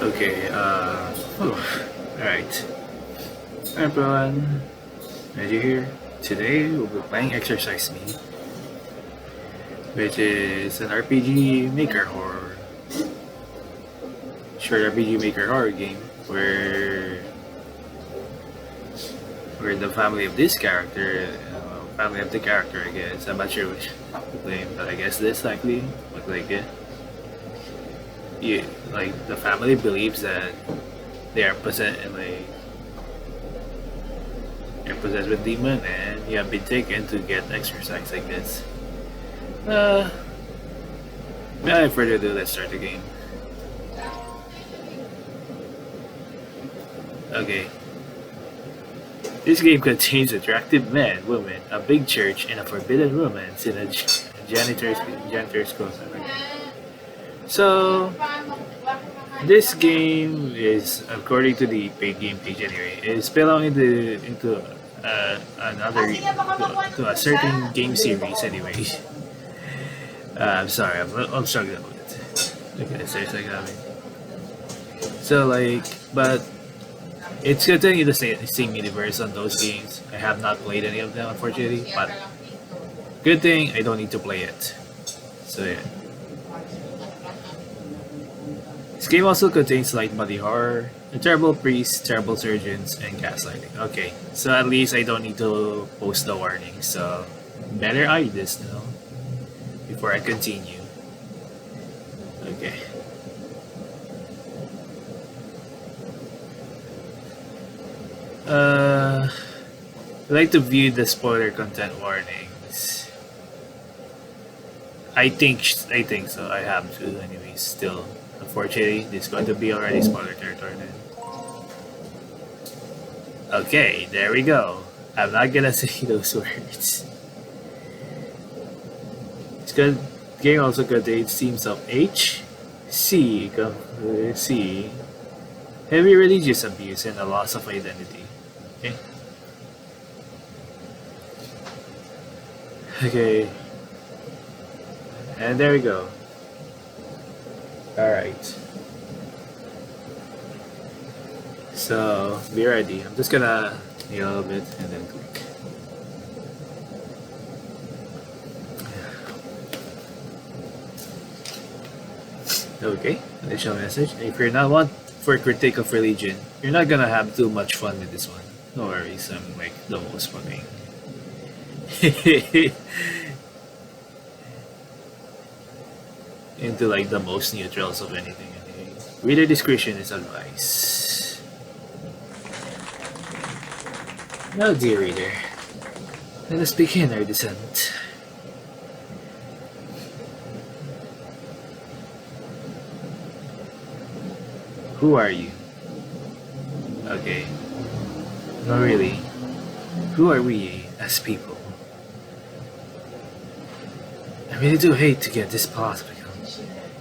Okay, alright. Hi everyone, as you here, today we'll be playing Exorcise Me, which is an RPG maker horror, short RPG maker horror game where the family of this character, family of the character, I guess, I'm not sure which to blame, but I guess this likely look like it. Yeah, like the family believes that they are possessed, like you're possessed with demon, and you have been taken to get exercise like this. Uh, Without further ado, let's start the game. Okay. This game contains attractive men, women, a big church, and a forbidden romance in a janitor's closet. So, this game is, according to the paid game page anyway, is belong into another to a certain game series anyway. I'm sorry, I'm struggling with it. Okay, seriously, so like, but it's continuing the same universe on those games. I have not played any of them unfortunately, but good thing I don't need to play it. So yeah. This game also contains light body horror, a terrible priest, terrible surgeons, and gaslighting. Okay, so at least I don't need to post the warning, so better eye this now before I continue. Okay. I like to view the spoiler content warnings. I think so. I have to anyways still. Unfortunately, this is going to be already spoiler territory then. Okay, there we go. I'm not gonna say those words. It's good. Game also contains themes of C, heavy religious abuse, and a loss of identity. Okay. Okay. And there we go. Alright. So, be ready. I'm just gonna kneel a little bit and then click. Okay, initial message. If you're not one for critique of religion, you're not gonna have too much fun with this one. No worries, I'm like the most fucking. Into like the most neutrals of anything. Anyway. Reader discretion is advised. Now, dear reader, let us begin our descent. Who are you? Okay. No, really. Who are we as people? I really do hate to get this political,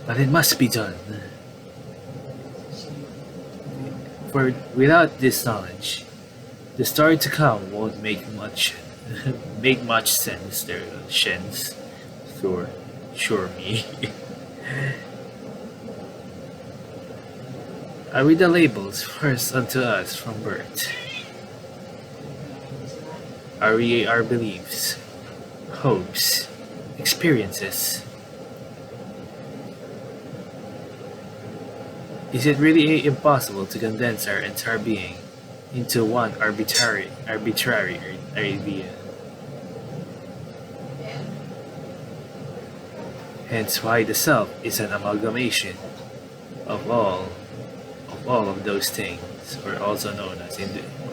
but it must be done. For without this knowledge, the story to come won't make much sense. There, shens, sure me. Are we the labels first unto us from birth? Are we our beliefs, hopes, experiences? Is it really impossible to condense our entire being into one arbitrary idea? Hence why the self is an amalgamation of all of those things, or also known as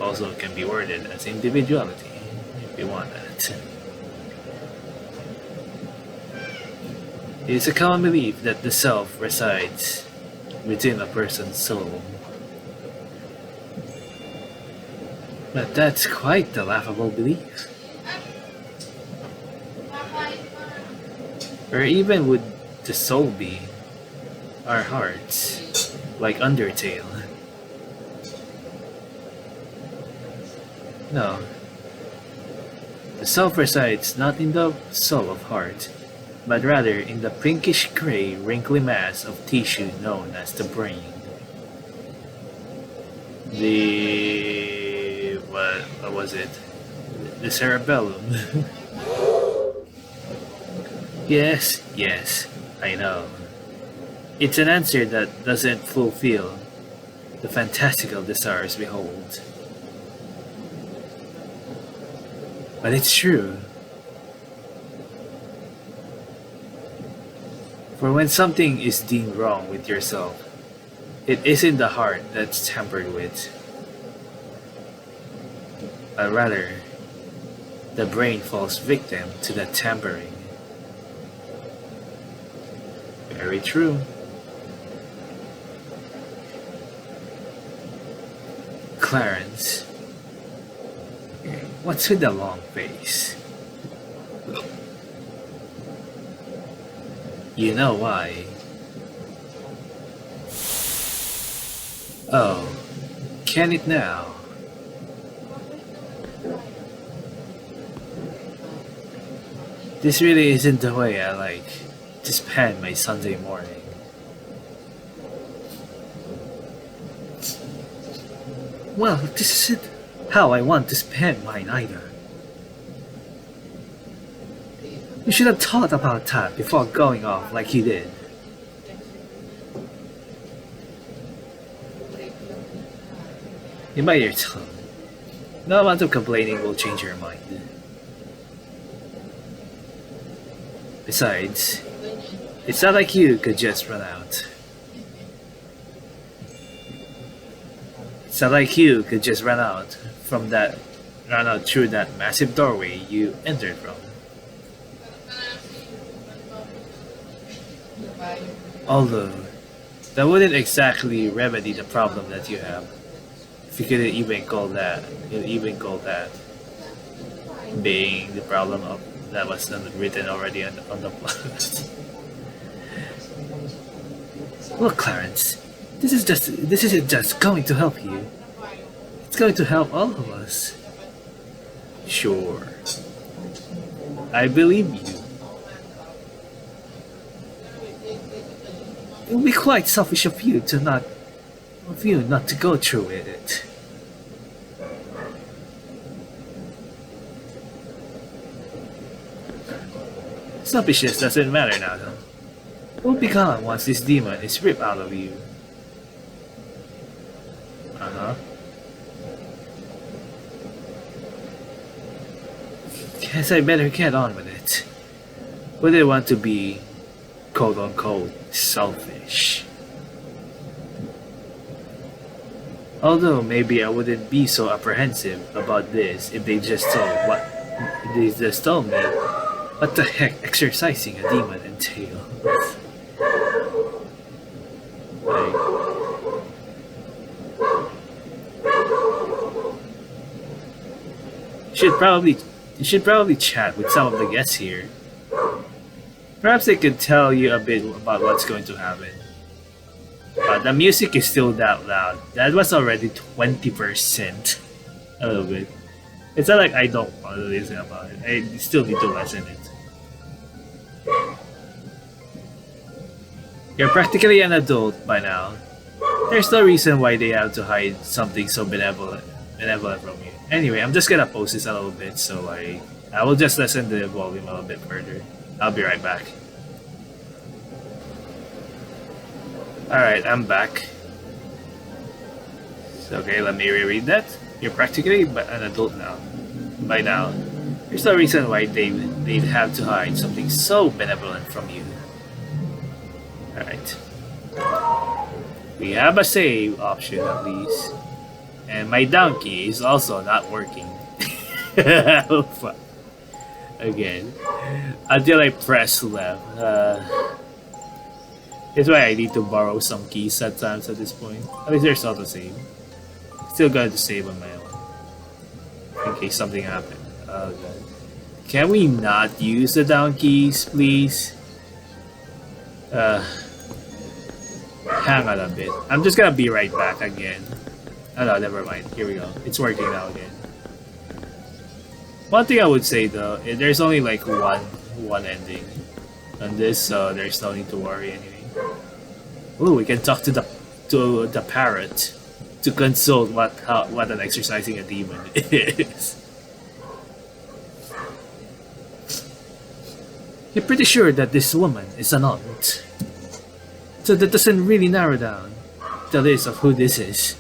also can be worded as individuality, if you want that. It is a common belief that the self resides within a person's soul. But that's quite the laughable belief. Or even would the soul be our hearts, like Undertale? No. The self resides not in the soul of heart, but rather in the pinkish gray wrinkly mass of tissue known as the brain. The what was it? The cerebellum. Yes, yes, I know. It's an answer that doesn't fulfill the fantastical desires we hold. But it's true. For when something is deemed wrong with yourself, it isn't the heart that's tampered with, but rather the brain falls victim to that tampering. Very true. Clarence, what's with the long face? You know why? Oh, can it now? This really isn't the way I like to spend my Sunday morning. Well, this isn't how I want to spend mine either. You should have thought about that before going off like you did. You bite your tongue. No amount of complaining will change your mind. Besides, it's not like you could just run out. It's not like you could just run out through that massive doorway you entered from. Although, that wouldn't exactly remedy the problem that you have. If you couldn't even call that being the problem of that was written already on the plot. Look, Clarence, this isn't just going to help you. It's going to help all of us. Sure. I believe you. It would be quite selfish of you not to go through with it. Selfishness doesn't matter now, though. It will be gone once this demon is ripped out of you. Uh-huh. Guess I better get on with it. Wouldn't want to be quote-unquote selfish. Although maybe I wouldn't be so apprehensive about this if they just told me what the heck exorcising a demon entails. Like, you should probably chat with some of the guests here. Perhaps they could tell you a bit about what's going to happen. But the music is still that loud. That was already 20%. A little bit. It's not like I don't want to listen about it. I still need to lessen it. You're practically an adult by now. There's no reason why they have to hide something so benevolent from you. Anyway, I'm just gonna post this a little bit, so I will just lessen the volume a little bit further. I'll be right back. Alright, I'm back. So, okay, let me reread that. You're practically an adult now. By now, there's no reason why they'd have to hide something so benevolent from you. Alright. We have a save option at least. And my donkey is also not working. Oh, fuck. Again. Until I press left. That's why I need to borrow some keys sometimes at this point. At least there's not a save. Still going to save on my own. In case something happened. Oh god. Can we not use the down keys, please? Hang on a bit. I'm just gonna be right back again. Oh no, never mind. Here we go. It's working now again. One thing I would say though, there's only like one ending on this, so there's no need to worry anyway. Ooh, we can talk to the parrot to consult what an exorcising a demon is. You're pretty sure that this woman is an aunt. So that doesn't really narrow down the list of who this is.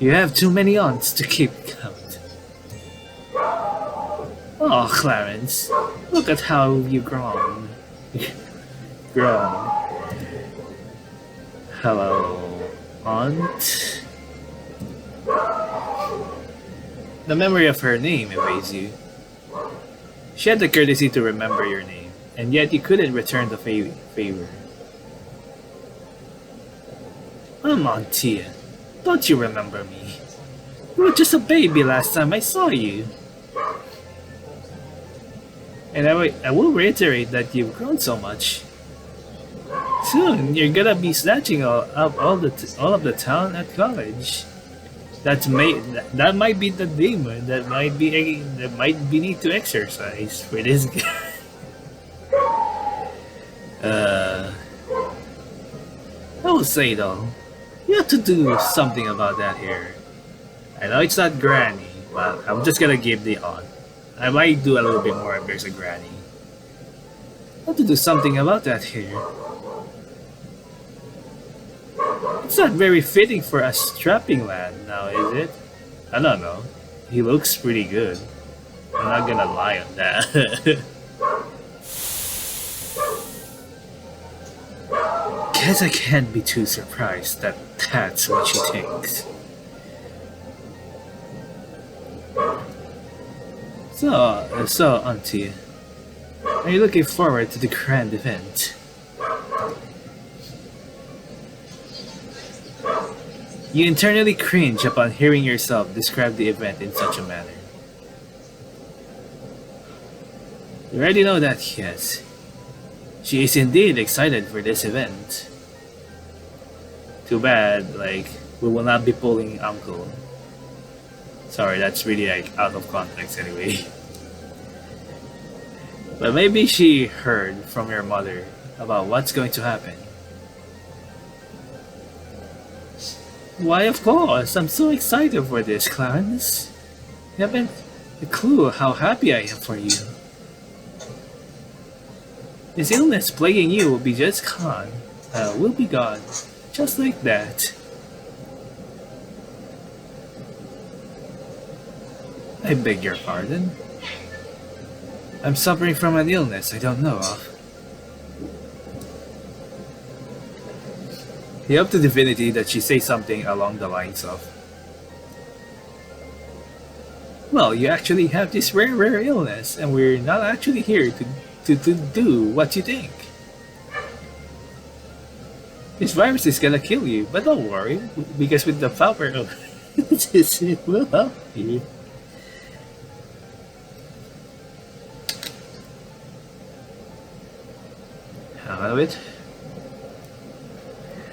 You have too many aunts to keep count. Oh, Clarence, look at how you've grown. grown. Hello, aunt. The memory of her name evades you. She had the courtesy to remember your name, and yet you couldn't return the favor. I'm Aunt Tia. Don't you remember me? You were just a baby last time I saw you. And I will reiterate that you've grown so much. Soon, you're gonna be snatching all of the town at college. That might be the demon that might be need to exercise for this guy. I will say though, you have to do something about that hair. I know it's not granny, but I'm just gonna give the odd. I might do a little bit more if there's a granny. I have to do something about that hair. It's not very fitting for a strapping lad now, is it? I don't know. He looks pretty good. I'm not gonna lie on that. Guess I can't be too surprised that that's what she thinks. So, Auntie, are you looking forward to the grand event? You internally cringe upon hearing yourself describe the event in such a manner. You already know that, yes. She is indeed excited for this event. Too bad, like, we will not be pulling Uncle. Sorry, that's really like out of context anyway. But maybe she heard from your mother about what's going to happen. Why, of course, I'm so excited for this, Clarence. You haven't a clue how happy I am for you. This illness plaguing you will be just gone. Will be gone. Just like that. I beg your pardon? I'm suffering from an illness I don't know of. He hoped to divinity that she say something along the lines of, well, you actually have this rare illness and we're not actually here to do what you think. This virus is gonna kill you, but don't worry, because with the power of it will help you. How of it?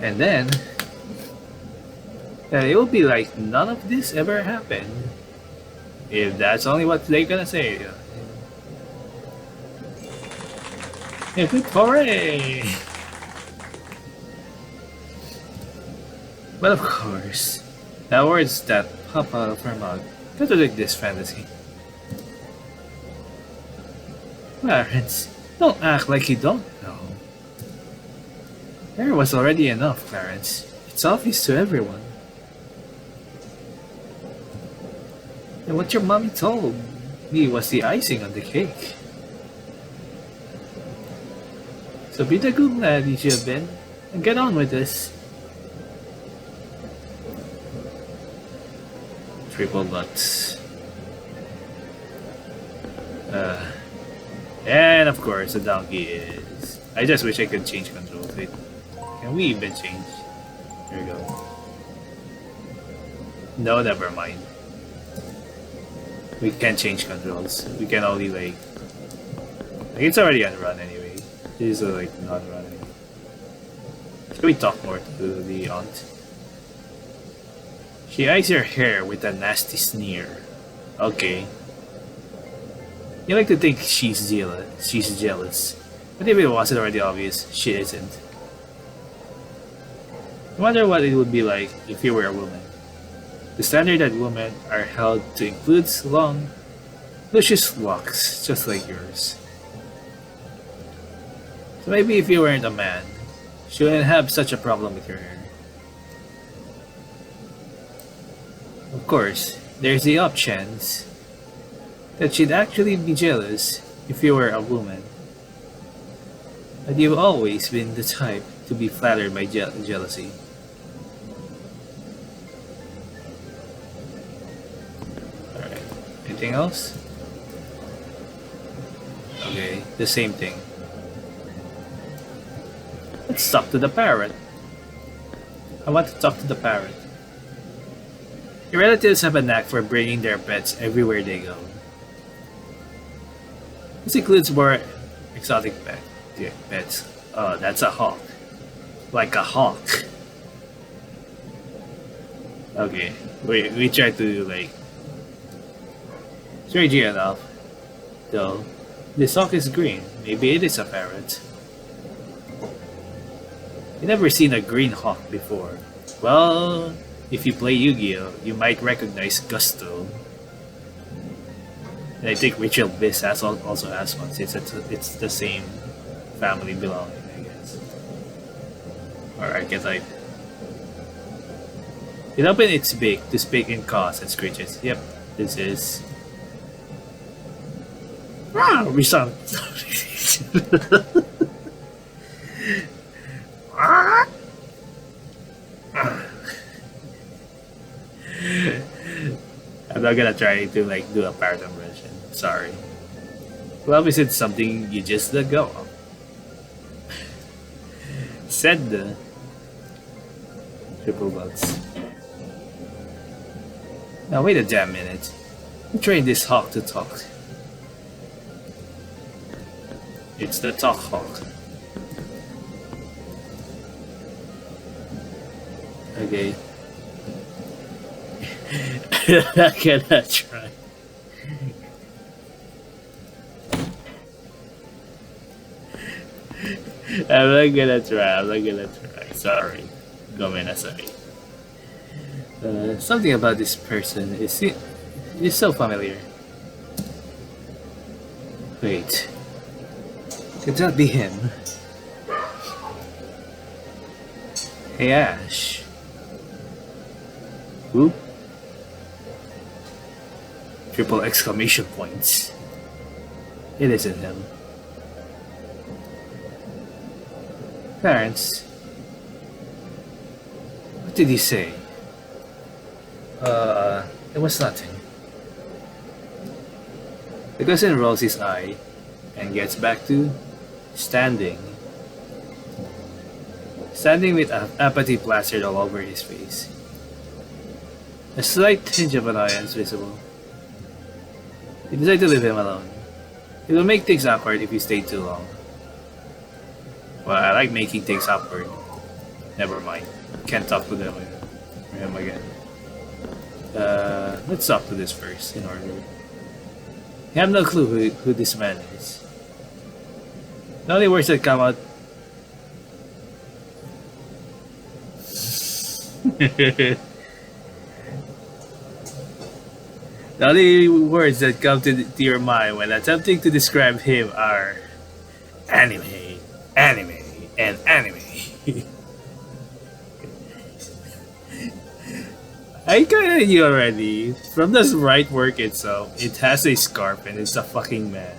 And then, it will be like none of this ever happened. If that's only what they're gonna say. Hooray! But of course, the words that pop out of her mouth contradict this fantasy. Clarence, don't act like you don't know. There was already enough, Clarence. It's obvious to everyone. And what your mommy told me was the icing on the cake. So be the good lad you should have been, and get on with this. Triple nuts. And of course, the donkey is... I just wish I could change controls. Wait. Can we even change? There we go. No, never mind. We can't change controls. We can only like it's already on run anyway. This is like not running. Can we talk more to the aunt? She eyes your hair with a nasty sneer. Okay. You like to think she's jealous. But if it wasn't already obvious, she isn't. I wonder what it would be like if you were a woman. The standard that women are held to includes long, luscious locks, just like yours. So maybe if you weren't a man, you wouldn't have such a problem with your hair. Of course, there's the off chance that she'd actually be jealous if you were a woman. But you've always been the type to be flattered by jealousy. Alright. Anything else? Okay, the same thing. Let's talk to the parrot. I want to talk to the parrot. Your relatives have a knack for bringing their pets everywhere they go. This includes more exotic pets. Oh, that's a hawk. Like a hawk. Okay, we try to like... Strangely enough, though, this hawk is green. Maybe it is a parrot. You've never seen a green hawk before. Well, if you play Yu-Gi-Oh, you might recognize Gusto. And I think Rachel Biss also has one since it's the same family belonging, I guess. Or archetype. It opened its beak to speak in caws and screeches. Yep, this is... Ah, we sound... I'm not gonna try to like do a parrot impression. Sorry. Love isn't something you just let go of. Said the triple bugs. Now wait a damn minute. I'm trained this hawk to talk. It's the talk hawk. Okay. I cannot try. I'm not gonna try. Sorry. Sorry. Something about this person is so familiar. Wait. Could that be him? Hey Ash. Who? Triple exclamation points. It isn't him. Parents. What did he say? It was nothing. The cousin rolls his eye and gets back to standing. Standing with apathy plastered all over his face. A slight tinge of annoyance visible. You decide to leave him alone. It will make things awkward if you stay too long. Well, I like making things awkward. Never mind. Can't talk to him again. Let's talk to this first, in order. You have no clue who this man is. The only words that come out... The only words that come to your mind when attempting to describe him are anime, anime, and anime. I kinda knew already. From the right work itself, it has a scarf and it's a fucking man.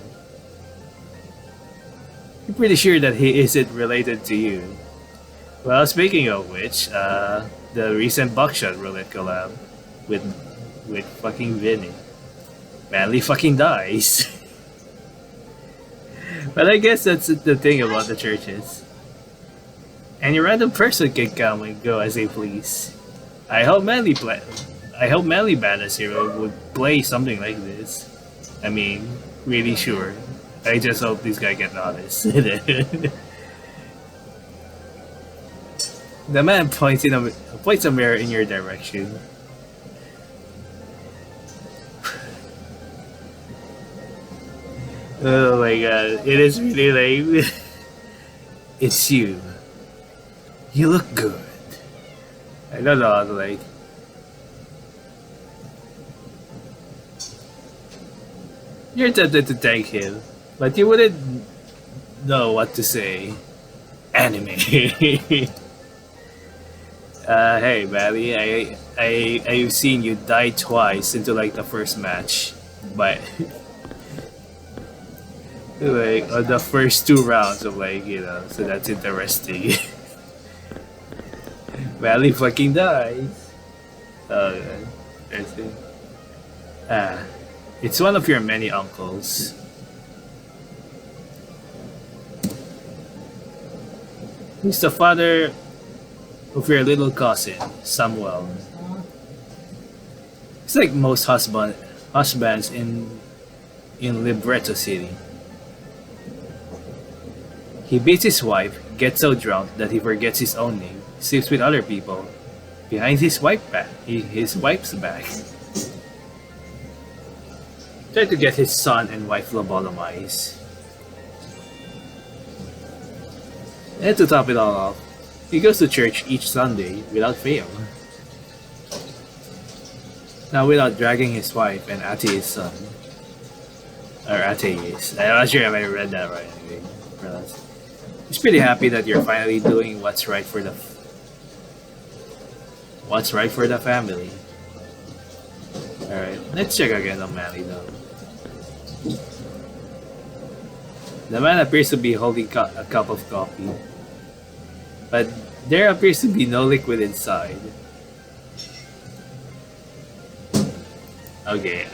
I'm pretty sure that he isn't related to you. Well, speaking of which, the recent Buckshot Roulette collab with fucking Vinny. Manly fucking dies. But I guess that's the thing about the churches. Any random person can come and go as they please. I hope Manly Badass Hero would play something like this. I mean, really sure. I just hope this guy gets honest. The man points a mirror in your direction. Oh my god, it is really like... It's you. You look good. I don't know, like, you're tempted to thank him, but you wouldn't know what to say. Anime. Hey, Valley, I've seen you die twice into like the first match, but like on the first two rounds of like so that's interesting. Valley fucking dies. Oh, God. That's it. Ah, it's one of your many uncles. He's the father of your little cousin, Samuel. It's like most husbands in Libretto City. He beats his wife, gets so drunk that he forgets his own name, sleeps with other people, behind his wife's back. Try to get his son and wife lobotomized. And to top it all off, he goes to church each Sunday without fail. Now without dragging his wife and atheist son. Or atheist. I'm not sure if I read that right anyway. He's pretty happy that you're finally doing what's right for the family. Alright, let's check again on Manly though. The man appears to be holding a cup of coffee, but there appears to be no liquid inside. Okay,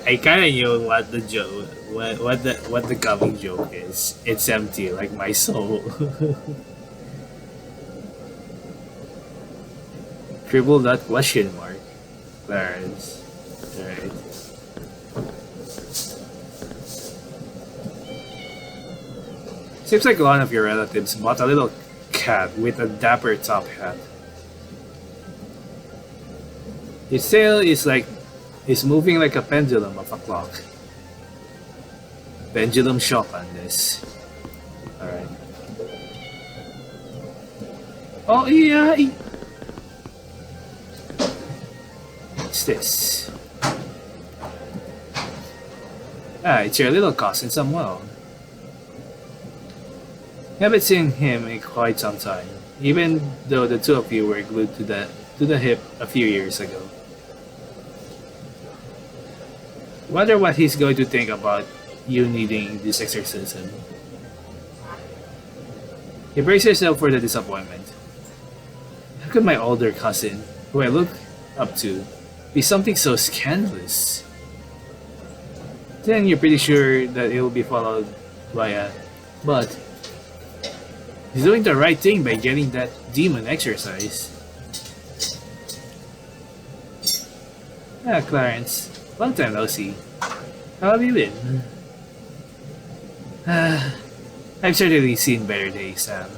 I kind of knew what the joke, what the coming joke is. It's empty, like my soul. Triple dot question mark. Clarence. Alright. Seems like one of your relatives bought a little cat with a dapper top hat. Its tail is moving like a pendulum of a clock. Pendulum shock on this. Alright. Oh yeah. What's this? Ah, it's your little cousin Samuel. Haven't seen him in quite some time, even though the two of you were glued to the hip a few years ago. Wonder what he's going to think about you needing this exorcism. He braces himself for the disappointment. How could my older cousin, who I look up to, be something so scandalous? Then you're pretty sure that it will be followed by a but. He's doing the right thing by getting that demon exorcised. Ah, Clarence. Long time no see. How have you been? I've certainly seen better days, Sam.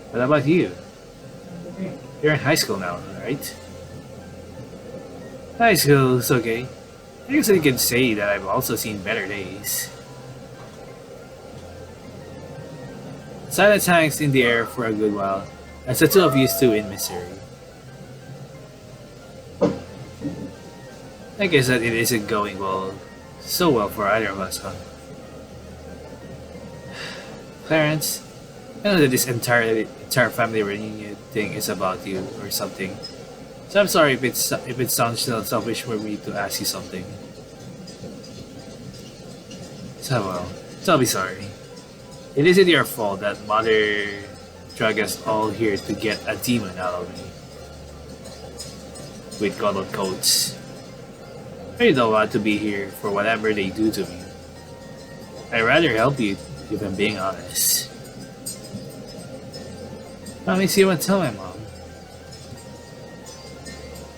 What about you? You're in high school now, right? High school's okay. I guess I can say that I've also seen better days. Silence hangs in the air for a good while, as the two of you stew in misery. I guess that it isn't going so well for either of us, huh? Clarence, I know that this entire family reunion thing is about you or something, so I'm sorry if it sounds selfish for me to ask you something. So well, so be sorry. It isn't your fault that Mother dragged us all here to get a demon out of me. With colored coats. I don't want to be here for whatever they do to me. I'd rather help you, if I'm being honest. Let me see what tell my mom.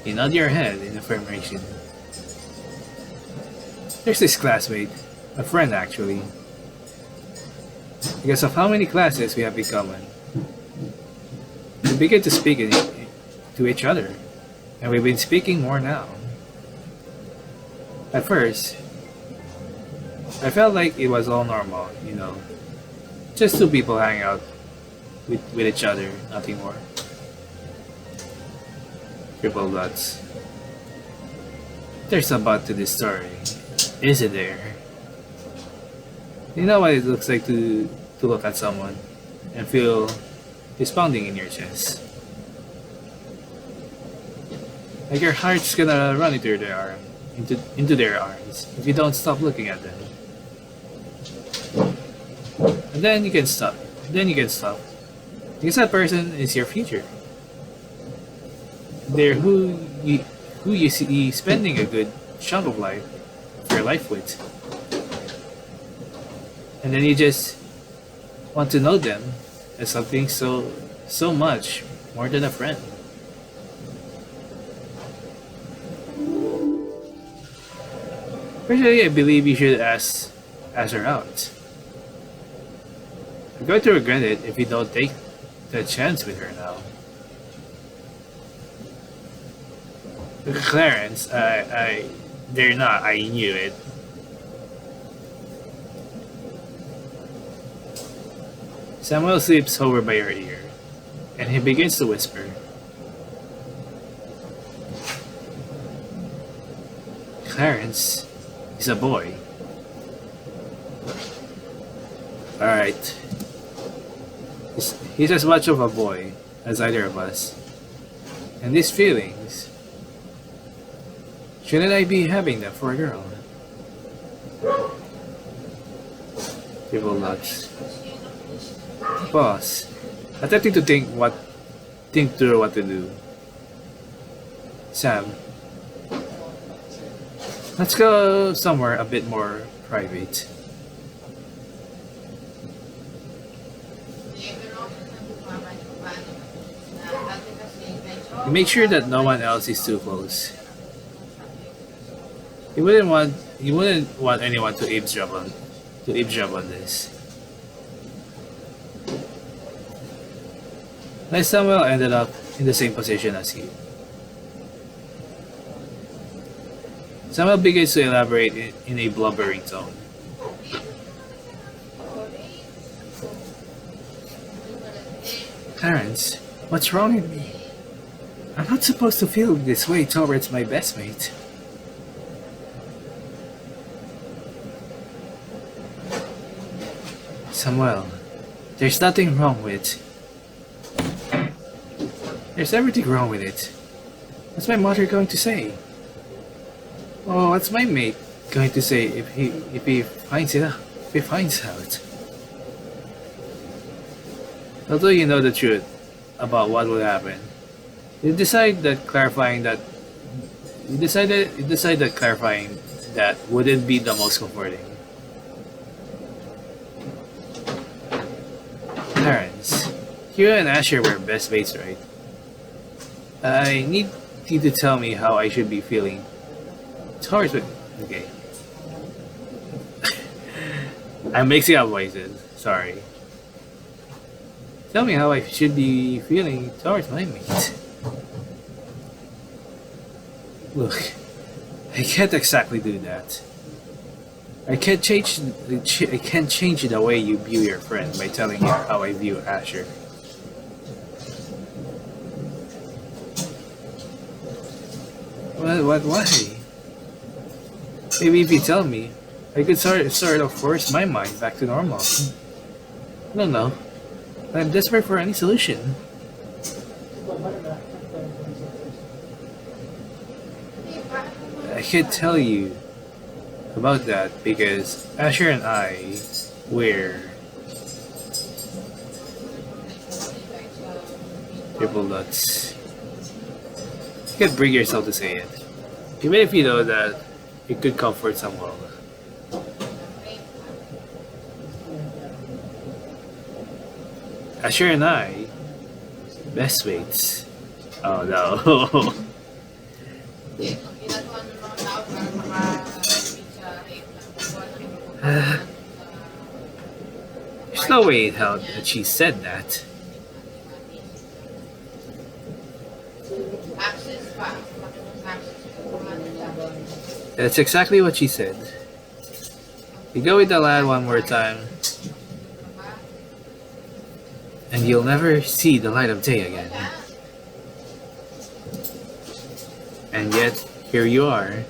You nod your head in affirmation. There's this classmate, a friend actually. Because of how many classes we have in common, we begin to speak to each other, and we've been speaking more now. At first, I felt like it was all normal, just two people hanging out with each other, nothing more. Triple dots. There's a but to this story. Is it there? You know what it looks like to look at someone and feel this pounding in your chest. Like your heart's gonna run into their arms if you don't stop looking at them. And then you can stop. Then you can stop. Because that person is your future. They're who you see spending a good chunk of your life with. And then you just want to know them as something so much more than a friend. Personally, I believe you should ask her out. You're going to regret it if you don't take the chance with her now. Clarence, they're not. I knew it. Samuel sleeps over by her ear, and he begins to whisper. Clarence is a boy. Alright. He's as much of a boy as either of us. And these feelings, shouldn't I be having them for a girl? People nuts. Pause. Attempting to think through what to do. Sam, let's go somewhere a bit more private. You make sure that no one else is too close. You wouldn't want anyone to eavesdrop on this. Like Samuel ended up in the same position as you. Samuel begins to elaborate in a blubbering tone. Clarence, what's wrong with me? I'm not supposed to feel this way towards my best mate. Samuel, there's nothing wrong with. There's everything wrong with it. What's my mother going to say? Oh, what's my mate going to say if he finds it out? If he finds out. Although you know the truth about what will happen, you decide that clarifying that wouldn't be the most comforting. Clarence, you and Asher were best mates, right? I need you to tell me how I should be feeling towards it. Okay. I'm mixing up voices. Sorry. Tell me how I should be feeling towards my mate. Look, I can't exactly do that. I can't change the way you view your friend by telling her how I view Asher. What? Why? Maybe if you tell me, I could sort of force my mind back to normal. I don't know. I'm desperate for any solution. I can't tell you about that because Asher and I were triple nuts. You can't bring yourself to say it, even if you know that it could comfort someone. Asher and I, best mates. Oh no. There's no way in hell that she said that. That's exactly what she said. You go with the lad one more time, and you'll never see the light of day again. And yet, here you are.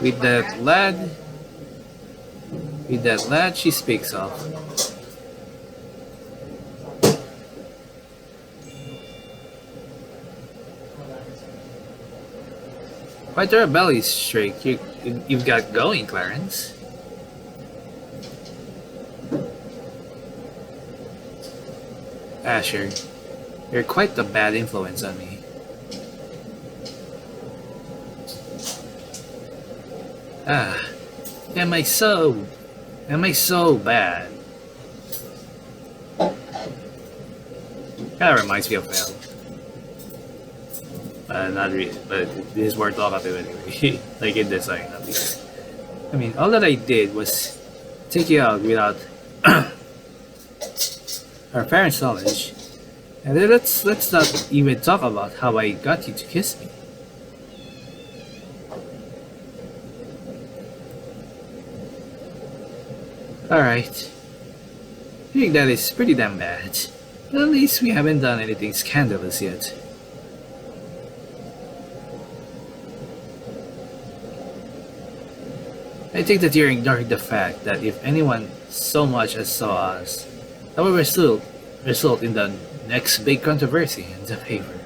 With that lad, with that lad she speaks of. Quite a rebellious streak you've got going, Clarence. Asher, you're quite the bad influence on me. Ah, am I so, am I so bad? Kinda reminds me of Mel. Not really, but this is more talkative anyway. Like in design, at least. I mean, all that I did was take you out without our parents' knowledge. And then let's not even talk about how I got you to kiss me. Alright. I think that is pretty damn bad. But at least we haven't done anything scandalous yet. I think that you're ignoring the fact that if anyone so much as saw us, that will result in the next big controversy in the paper.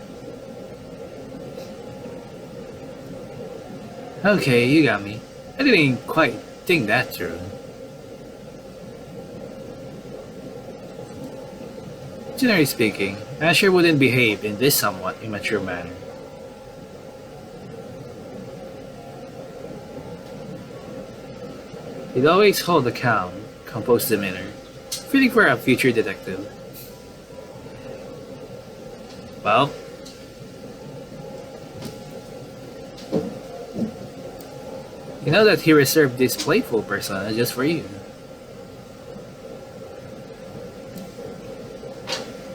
Okay, you got me. I didn't quite think that through. Generally speaking, Asher wouldn't behave in this somewhat immature manner. He'd always hold a calm, composed demeanor, feeling for a future detective. Well, you know that he reserved this playful persona just for you.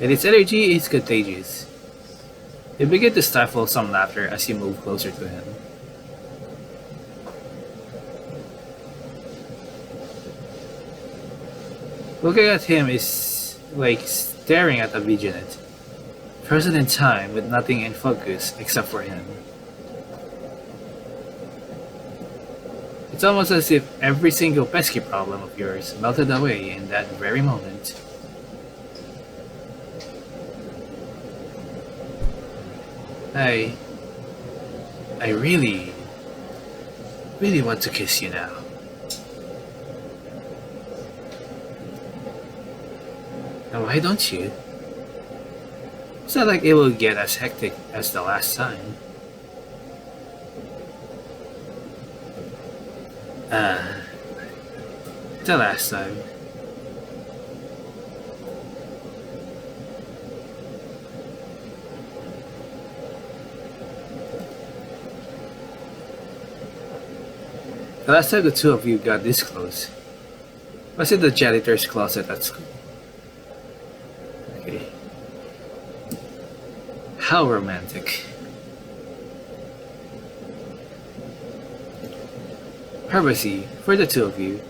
And its energy is contagious. You begin to stifle some laughter as you move closer to him. Looking at him is like staring at a vigilant, frozen in time with nothing in focus except for him. It's almost as if every single pesky problem of yours melted away in that very moment. I really, really want to kiss you now. Now why don't you? It's not like it will get as hectic as the last time. The last time. The last time the two of you got this close was in the janitor's closet at school. Okay. How romantic. Privacy, for the two of you,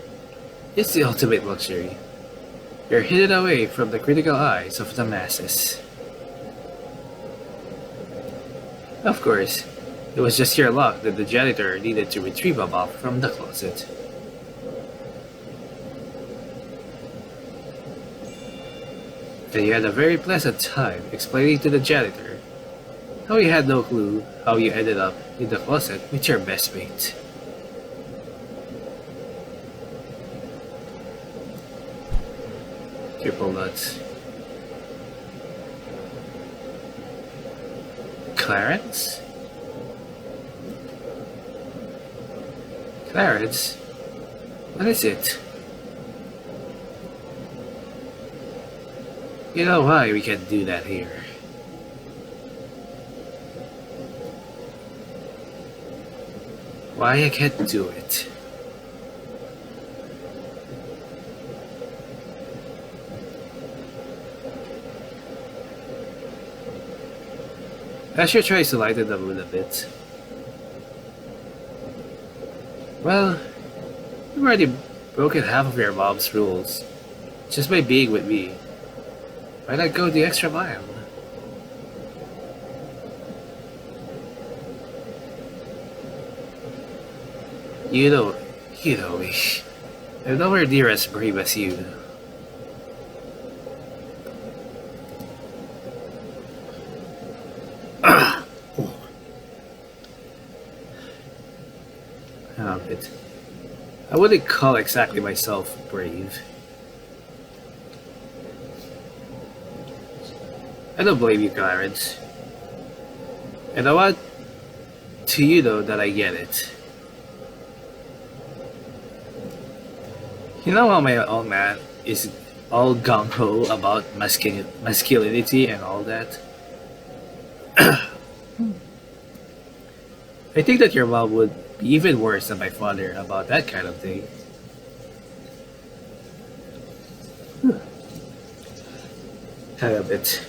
is the ultimate luxury. You're hidden away from the critical eyes of the masses. Of course, it was just your luck that the janitor needed to retrieve a mop from the closet. And you had a very pleasant time explaining to the janitor how you had no clue how you ended up in the closet with your best mate. Triple nuts. Clarence? Clarence? What is it? You know why we can't do that here. Why I can't do it. Asher tries to lighten the mood a bit. Well, you've already broken half of your mom's rules just by being with me. Why not go the extra mile? You know, you know me. I'm nowhere near as brave as you. It. I wouldn't call exactly myself brave. I don't blame you, Clarence. And I want to you know that I get it. You know how my old man is all gung ho about masculinity and all that? I think that your mom would be even worse than my father about that kind of thing. Hang a bit.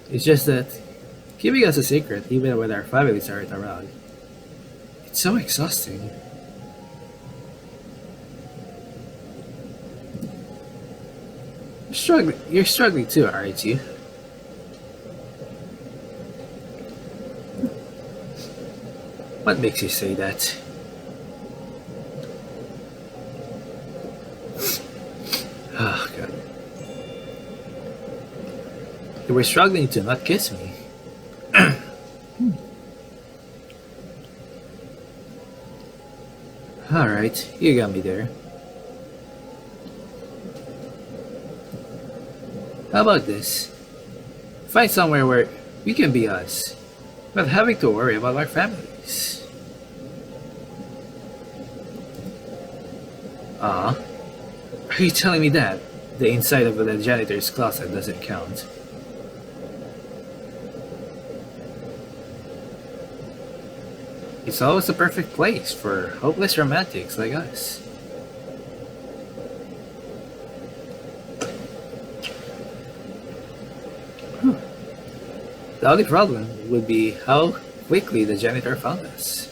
It's just that keeping us a secret, even when our families aren't around, it's so exhausting. You're struggling too, aren't you? What makes you say that? Oh, God. You were struggling to not kiss me. Alright, you got me there. How about this? Find somewhere where we can be us, without having to worry about our families. Ah, are you telling me that the inside of the janitor's closet doesn't count? It's always the perfect place for hopeless romantics like us. The only problem would be how quickly the janitor found us.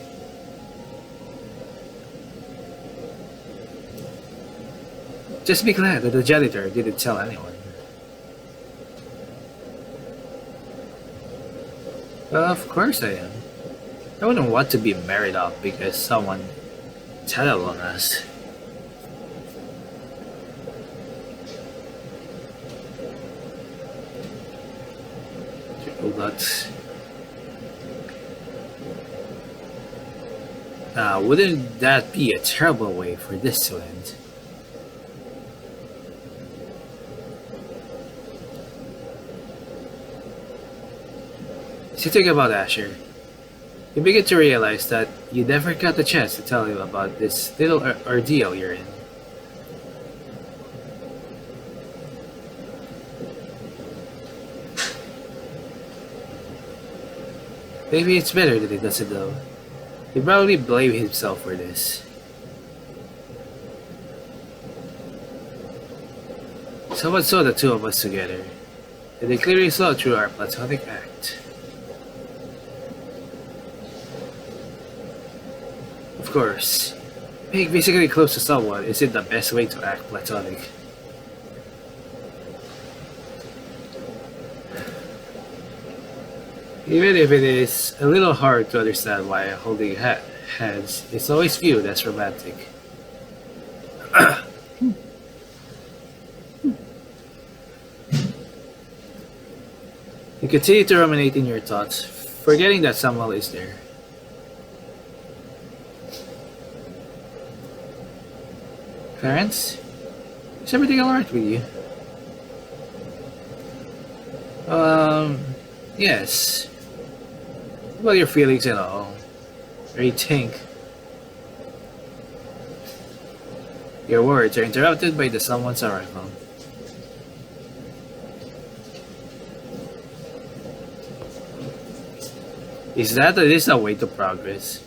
Just be glad that the janitor didn't tell anyone. Of course I am. I wouldn't want to be married off because someone tattled on us. But wouldn't that be a terrible way for this to end? As you think about Asher, you begin to realize that you never got the chance to tell him about this little ordeal you're in. Maybe it's better that he doesn't know. He'd probably blame himself for this. Someone saw the two of us together, and they clearly saw through our platonic act. Of course, being physically close to someone isn't the best way to act platonic. Even if it is a little hard to understand why holding hands is always viewed as romantic. You continue to ruminate in your thoughts, forgetting that Samuel is there. Clarence, is everything alright with you? Yes. Well, your feelings and all. Or you think. Your words are interrupted by the someone's arrival. Is that at least a way to progress?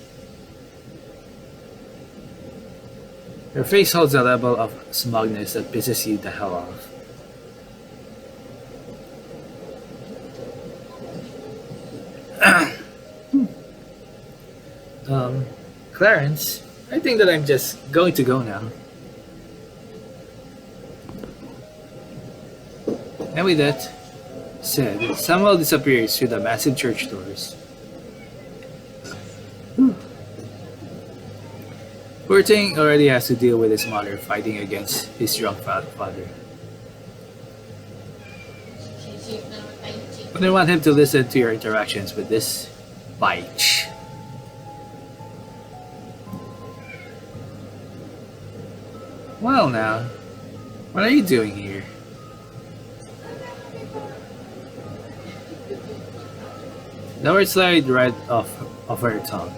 Your face holds a level of smugness that pisses you the hell off. Clarence, I think that I'm just going to go now. And with that said, Samuel disappears through the massive church doors. Poor thing already has to deal with his mother fighting against his drunk father. But I want him to listen to your interactions with this bitch. Well now, what are you doing here? The words slide right off her tongue.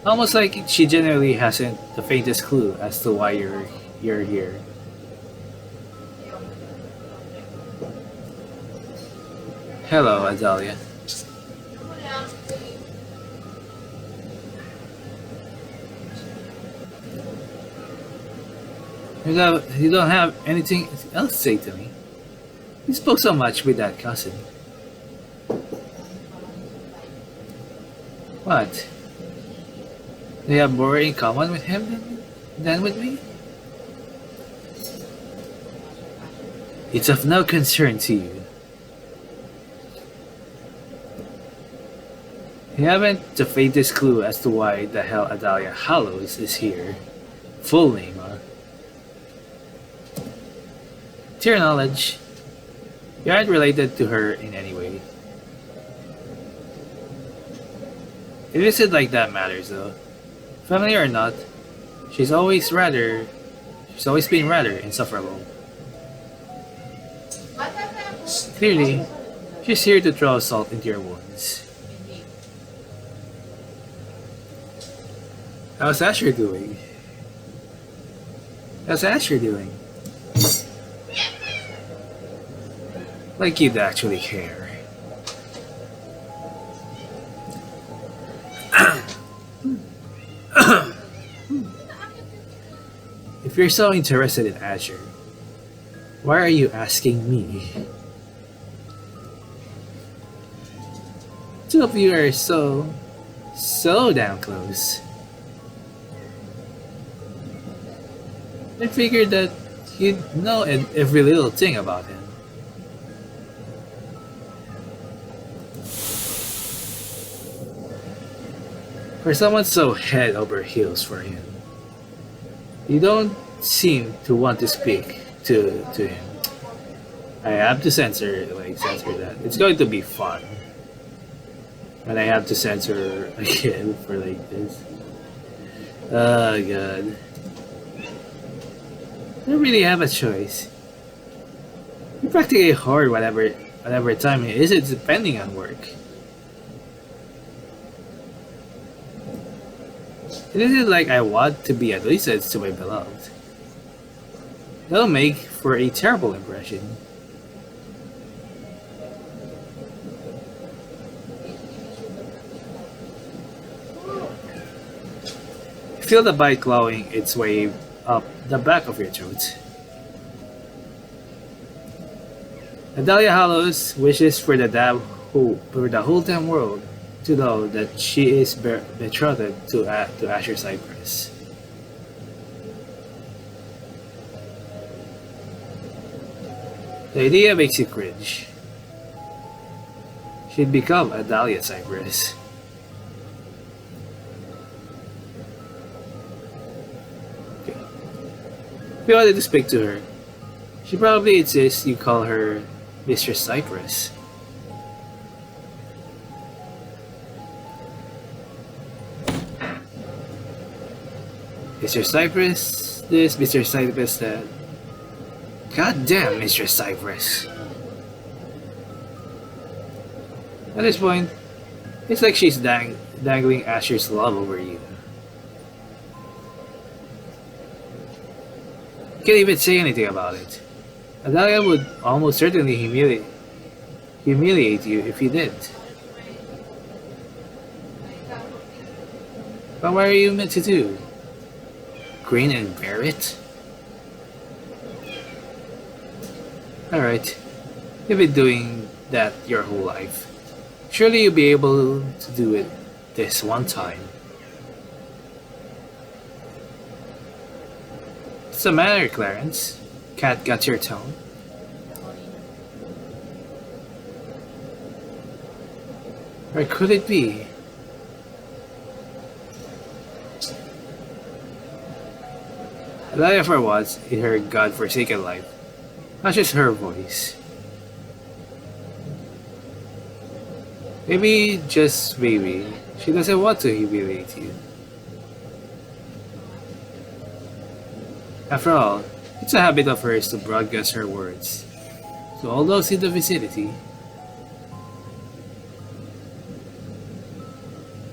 Almost like she genuinely hasn't the faintest clue as to why you're here. Hello, Adalia. You don't have anything else to say to me. You spoke so much with that cousin. What? Do you have more in common with him than with me? It's of no concern to you. You haven't the faintest clue as to why the hell Adalia Hallows is here. Full name, huh? To your knowledge, you aren't related to her in any way. It isn't like that matters though. Family or not, she's always been rather insufferable. Clearly, she's here to throw salt into your wounds. How's Asher doing? How's Asher doing? Like you'd actually care. If you're so interested in Asher, why are you asking me? Two of you are so damn close. I figured that you'd know every little thing about him. For someone so head over heels for him, you don't seem to want to speak to him. I have to censor that. It's going to be fun. And I have to censor again for like this. Oh god. I don't really have a choice. You practically hard whatever time it is, it's depending on work. It isn't like I want to be a nuisance to my beloved. It'll make for a terrible impression. Feel the bite clawing its way up the back of your throat. Adalia Hallows wishes for the whole damn world to know that she is betrothed to Asher Cypress. The idea makes you cringe. She'd become Adalia Cypress. Okay. If you wanted to speak to her, she probably insists you call her Mistress Cypress. Mr. Cypress, this Mr. Cypress that. God damn, Mr. Cypress. At this point, it's like she's dangling Asher's love over you. You can't even say anything about it. Adalia would almost certainly humiliate you if you did. But what are you meant to do? Grin and bear it? Alright, you've been doing that your whole life. Surely you'll be able to do it this one time. What's the matter, Clarence? Cat got your tone? Or could it be? Elijah for once, in her God-forsaken life, not just her voice. Maybe, just maybe, she doesn't want to humiliate you. After all, it's a habit of hers to broadcast her words to all those in the vicinity.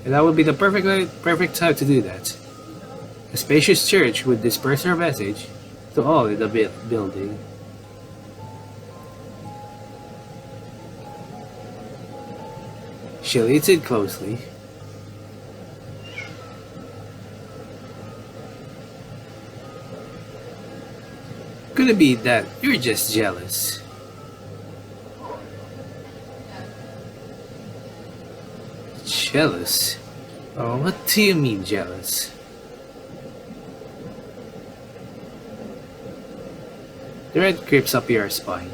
And that would be the perfect time to do that. A spacious church would disperse her message to all in the building. She listened closely. Could it be that you're just jealous? Jealous? Oh, what do you mean jealous? The red creeps up your spine.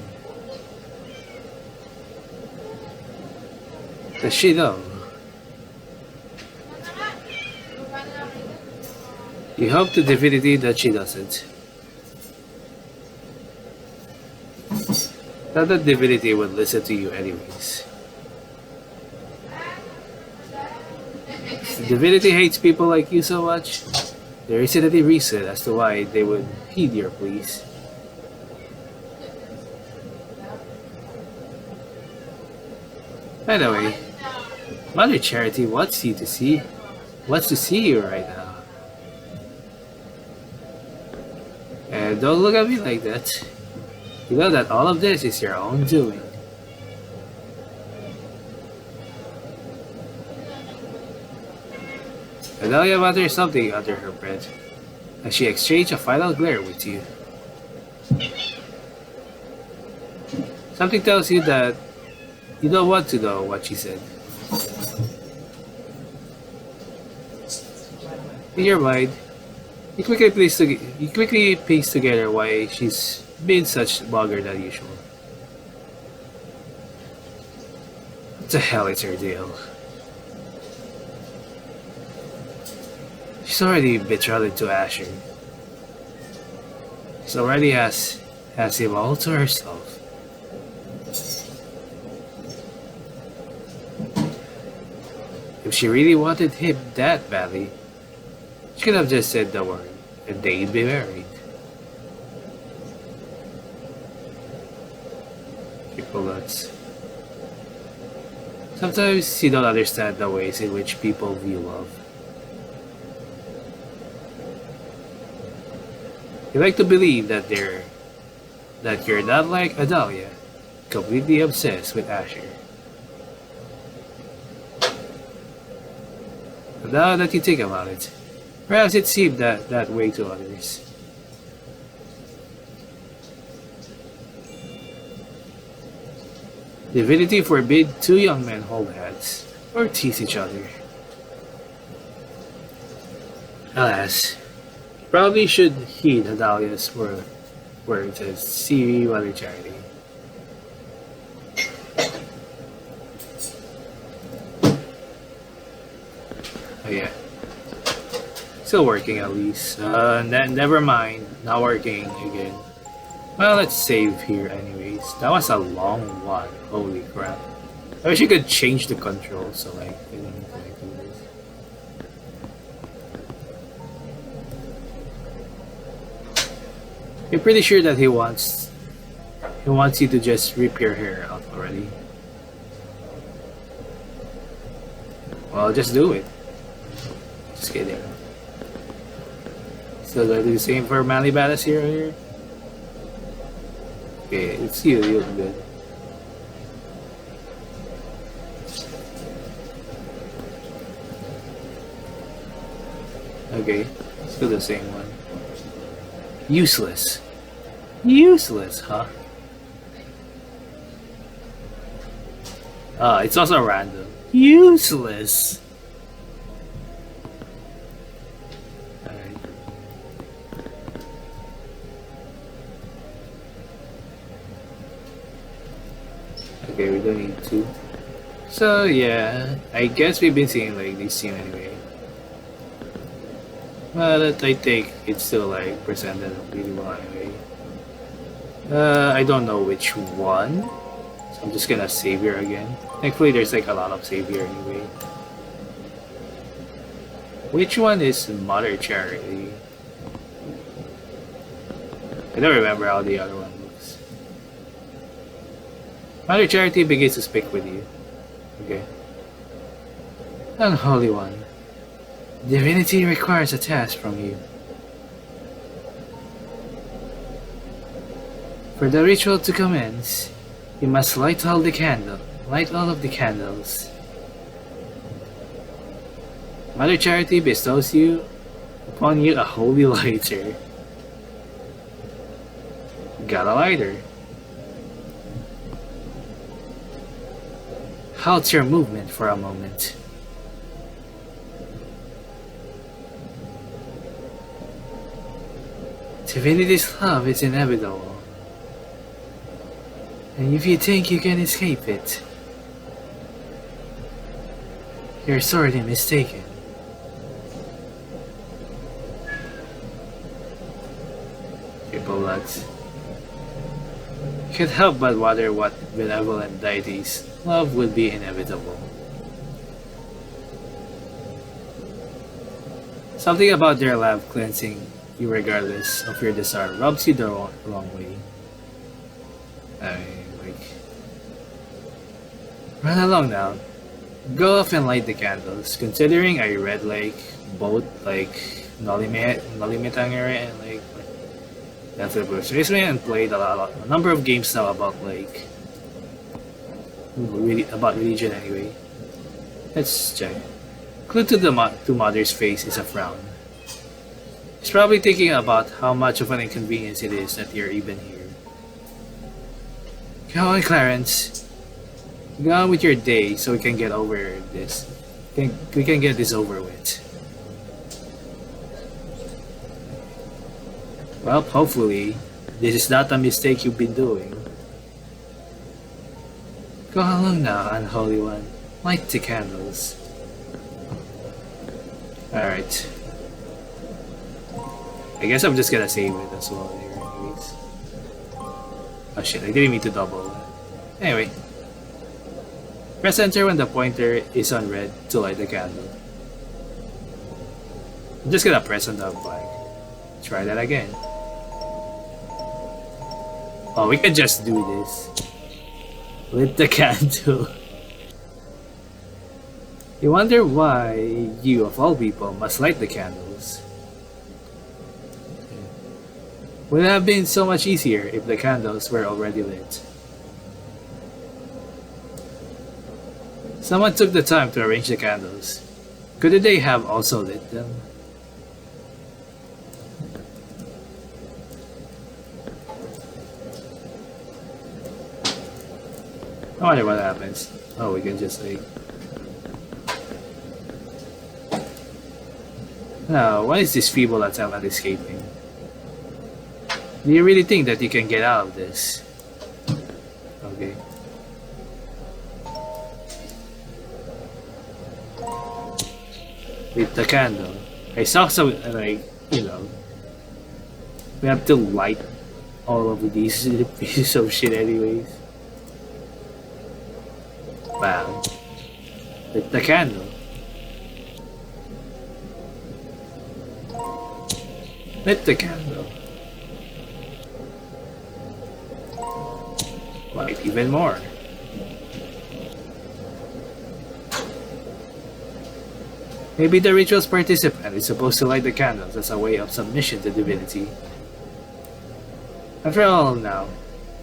Does she know? You hope to divinity that she doesn't. Not that divinity would listen to you anyways. If divinity hates people like you so much, there isn't any reason as to why they would heed your pleas. By the way, Mother Charity wants to see you right now. And don't look at me like that. You know that all of this is your own doing. Adelia mutters something under her breath as she exchanged a final glare with you. Something tells you that you don't want to know what she said. In your mind, you quickly piece together why she's been such bugger than usual. What the hell is her deal? She's already betrothed to Asher. She already has him all to herself. If she really wanted him that badly, she could have just said the word and they'd be married. People nuts. Sometimes you don't understand the ways in which people view love. You like to believe that you're not like Adalia, completely obsessed with Asher. But now that you think about it, perhaps it seemed that way to others. Divinity forbid two young men hold hands or tease each other. Alas, probably should heed Adalia's words and see Mother Charity. Oh yeah. Still working at least. Never mind. Not working again. Well, let's save here anyways. That was a long one. Holy crap. I wish you could change the controls so like, you know, like do this. You're pretty sure that he wants you to just rip your hair out already. Well, just do it. Just kidding. Still gonna do the same for Manly Badass here. Okay, it's you look good. Okay, still the same one. Useless. Useless, huh? It's also random. Useless. Alright. Okay, we don't need to. So yeah, I guess we've been seeing like this scene anyway. But I think it's still like presented really well anyway. I don't know which one. So I'm just gonna save here again. Thankfully there's like a lot of save here anyway. Which one is Mother Charity? I don't remember how the other one looks. Mother Charity begins to speak with you. Okay. Unholy One. Divinity requires a task from you. For the ritual to commence, you must light all of the candles. Mother Charity bestows upon you a holy lighter. Got a lighter. Halt your movement for a moment. Divinity's love is inevitable. And if you think you can escape it, you're sorely mistaken. People lads. Can't help but wonder what benevolent deities love would be inevitable. Something about their love cleansing you regardless of your desire rubs you the wrong way. I mean, like... Run along now. Go off and light the candles. Considering I read like both like Nolimitangere and like that's the Exorcize Me and played a number of games now about like really about religion anyway. Let's check. Clue to to Mother's face is a frown. He's probably thinking about how much of an inconvenience it is that you're even here. Come on, Clarence. Go on with your day so we can get over this. We can get this over with. Well, hopefully, this is not a mistake you've been doing. Go along now, Unholy One. Light the candles. Alright. I guess I'm just gonna save it as well here anyways. Oh shit, I didn't mean to double. Anyway. Press enter when the pointer is on red to light the candle. I'm just gonna press on the black. Try that again. Oh, we can just do this. Lit the candle. You wonder why you, of all people, must light the candles. Would it have been so much easier if the candles were already lit? Someone took the time to arrange the candles. Could they have also lit them? I wonder what happens. Oh, we can just like... Now, why is this feeble attempt at escaping? Do you really think that you can get out of this? Okay. With the candle. I saw some, like, you know... We have to light all of these pieces of shit anyways. Wow. Lit the candle. Lit the candle. Light even more. Maybe the ritual's participant is supposed to light the candles as a way of submission to divinity. After all now,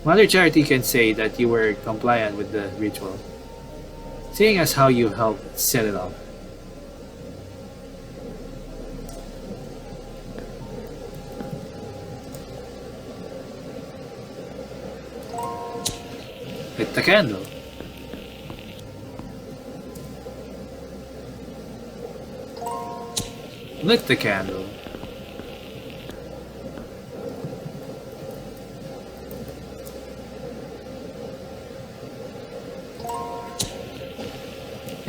Mother Charity can say that you were compliant with the ritual, seeing as how you helped set it up. Lit the candle. Lit the candle.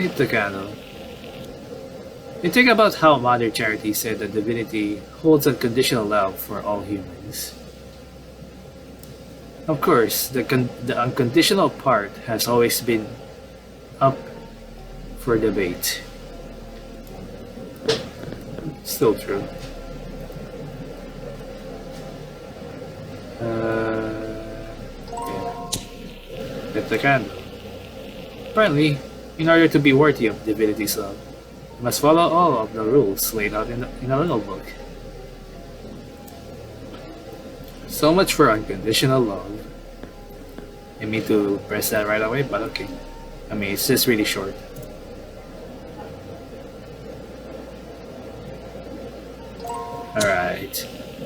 Hit the candle. You think about how Mother Charity said that divinity holds unconditional love for all humans. Of course, the unconditional part has always been up for debate. Still true. Yeah. Lit the candle. Apparently, in order to be worthy of divinity's love, you must follow all of the rules laid out in a little book. So much for unconditional love. I mean to press that right away, but okay. I mean, it's just really short. Alright.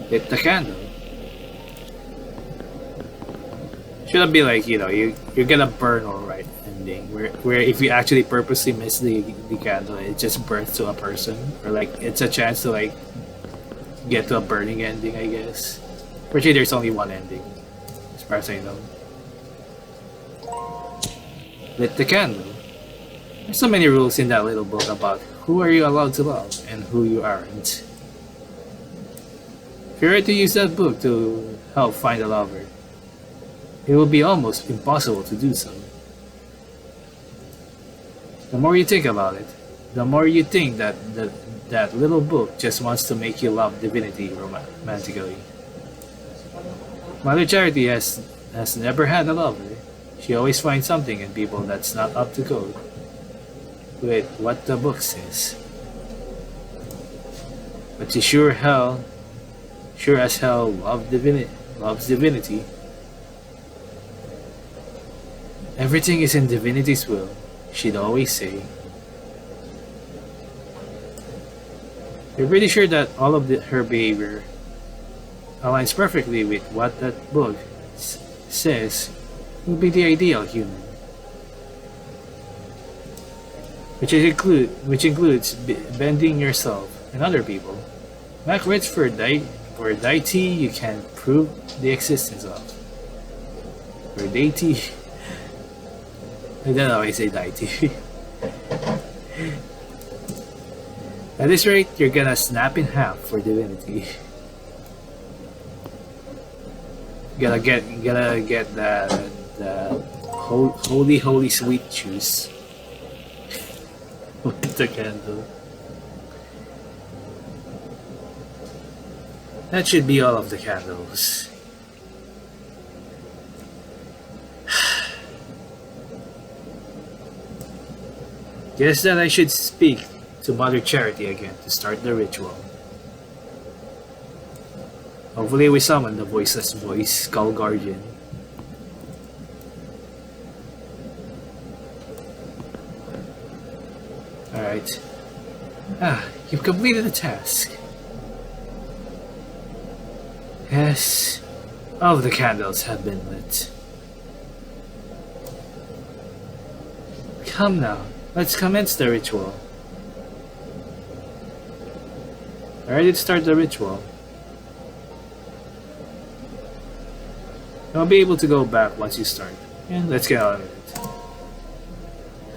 Hit the candle. Shouldn't be like, you're gonna burn alright ending. Where if you actually purposely miss the candle, it just burns to a person. Or like, it's a chance to like, get to a burning ending, I guess. Fortunately, there's only one ending. As far as I know. Lit the candle. There's so many rules in that little book about who are you allowed to love and who you aren't. If you were to use that book to help find a lover, it will be almost impossible to do so. The more you think about it, the more you think that that little book just wants to make you love divinity romantically. Mother Charity has never had a lover. She always finds something in people that's not up to code with what the book says. But she sure as hell loves divinity. Everything is in divinity's will, she'd always say. You're pretty sure that all of her behavior aligns perfectly with what that book says will be the ideal human, which includes bending yourself and other people, backwards for a deity you can prove the existence of. For deity, I don't know why I say deity. At this rate, you're gonna snap in half for divinity. Gotta get the holy sweet juice with the candle. That should be all of the candles. Guess that I should speak to Mother Charity again to start the ritual. Hopefully we summon the voiceless voice, Skull Guardian. Alright. You've completed the task. Yes, all of the candles have been lit. Come now, let's commence the ritual. Ready to start the ritual. I'll be able to go back once you start. Yeah, let's get on with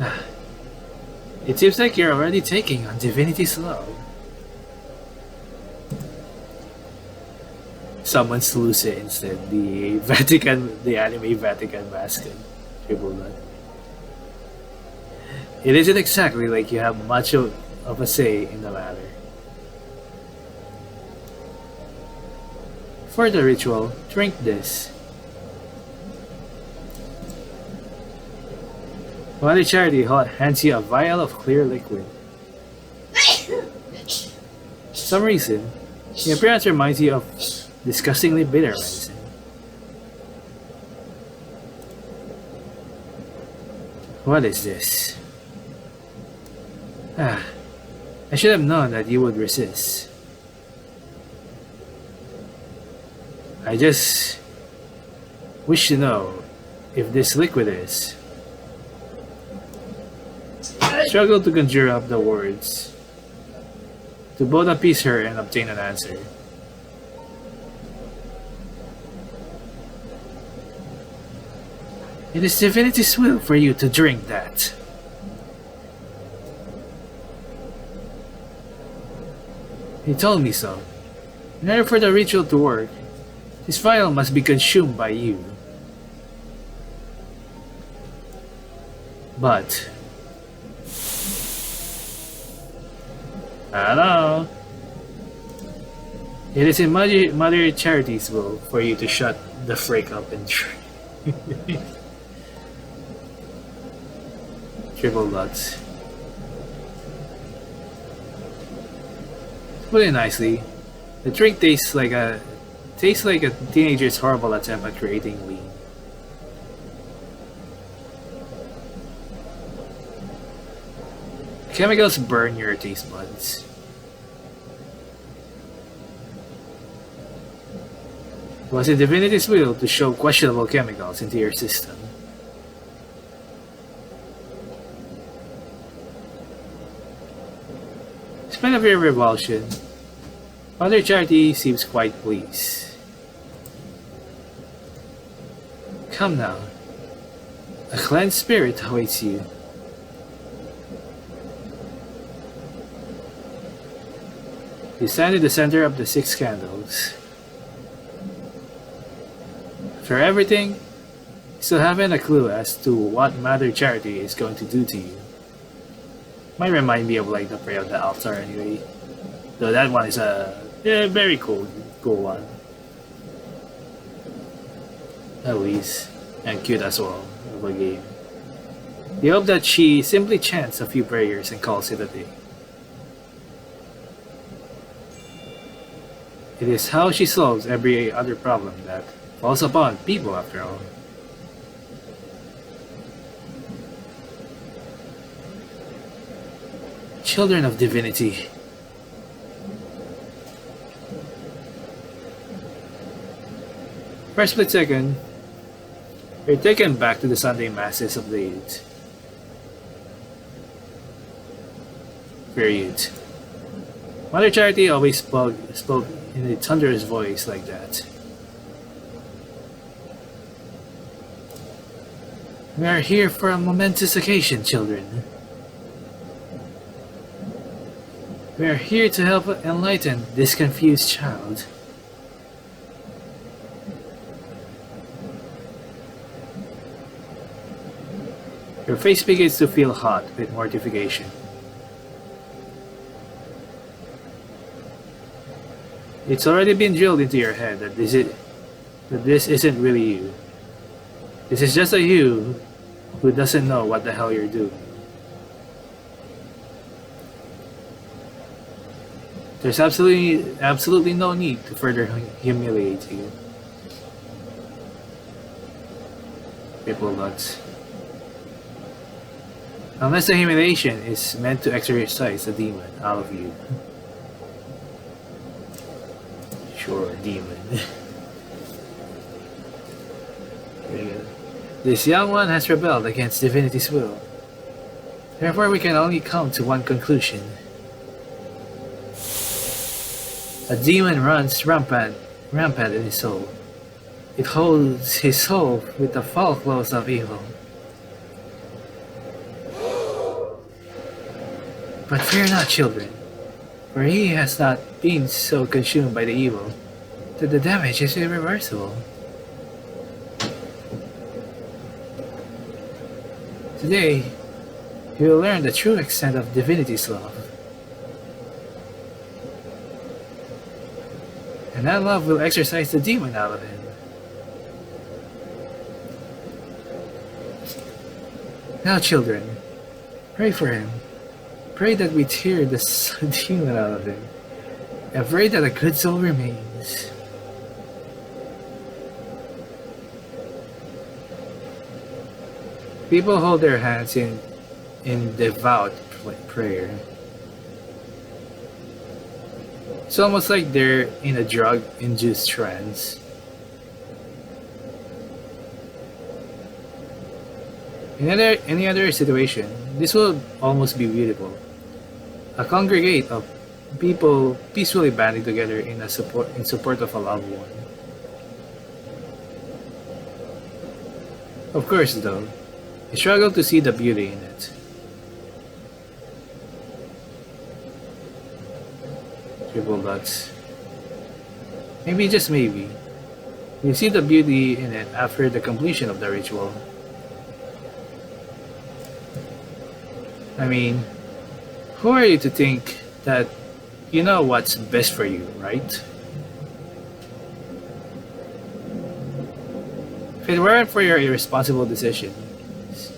it. It seems like you're already taking on divinity's love. Someone's Luce instead, the anime Vatican mascot. Triple Nut. It isn't exactly like you have much of a say in the matter. For the ritual, drink this. Mother Charity hands you a vial of clear liquid. For some reason, the appearance reminds you of disgustingly bitter medicine. What is this? I should have known that you would resist. I just wish to know if this liquid is. Struggle to conjure up the words to both appease her and obtain an answer. It is divinity's will for you to drink that. He told me so. In order for the ritual to work, this vial must be consumed by you. But hello. It is in Mother Charity's will for you to shut the freak up and triple nuts. To put it nicely, the drink tastes like a teenager's horrible attempt at creating lean. Chemicals burn your taste buds. It was in Divinity's will to show questionable chemicals into your system. Despite of your revulsion, Mother Charity seems quite pleased. Come now. A cleansed spirit awaits you. You stand in the center of the 6 candles. For everything, you still haven't a clue as to what Mother Charity is going to do to you. Might remind me of like the prayer of the altar anyway. Though that one is a very cool one. At least, and cute as well of a game. You hope that she simply chants a few prayers and calls it a day. It is how she solves every other problem that falls upon people after all. Children of Divinity. For a split second, you're taken back to the Sunday Masses of the 8th period. Mother Charity always spoke in a thunderous voice like that. We are here for a momentous occasion, children. We are here to help enlighten this confused child. Your face begins to feel hot with mortification. It's already been drilled into your head that this isn't really you. This is just a you who doesn't know what the hell you're doing. There's absolutely no need to further humiliate you. People nuts. Unless the humiliation is meant to exorcise the demon out of you. Sure, demon. This young one has rebelled against Divinity's will. Therefore, we can only come to one conclusion. A demon runs rampant in his soul. It holds his soul with the foul claws of evil. But fear not, children, for he has not been so consumed by the evil that the damage is irreversible. Today, you will learn the true extent of Divinity's love. And that love will exorcise the demon out of him. Now, children, pray for him. Pray that we tear the demon out of him. And pray that a good soul remains. People hold their hands in devout prayer. It's almost like they're in a drug-induced trance. In any other situation, this will almost be beautiful. A congregate of people peacefully banding together in support of a loved one. Of course, though, I struggle to see the beauty in it. Triple dots. Maybe, just maybe, you see the beauty in it after the completion of the ritual. I mean, who are you to think that you know what's best for you, right? If it weren't for your irresponsible decisions,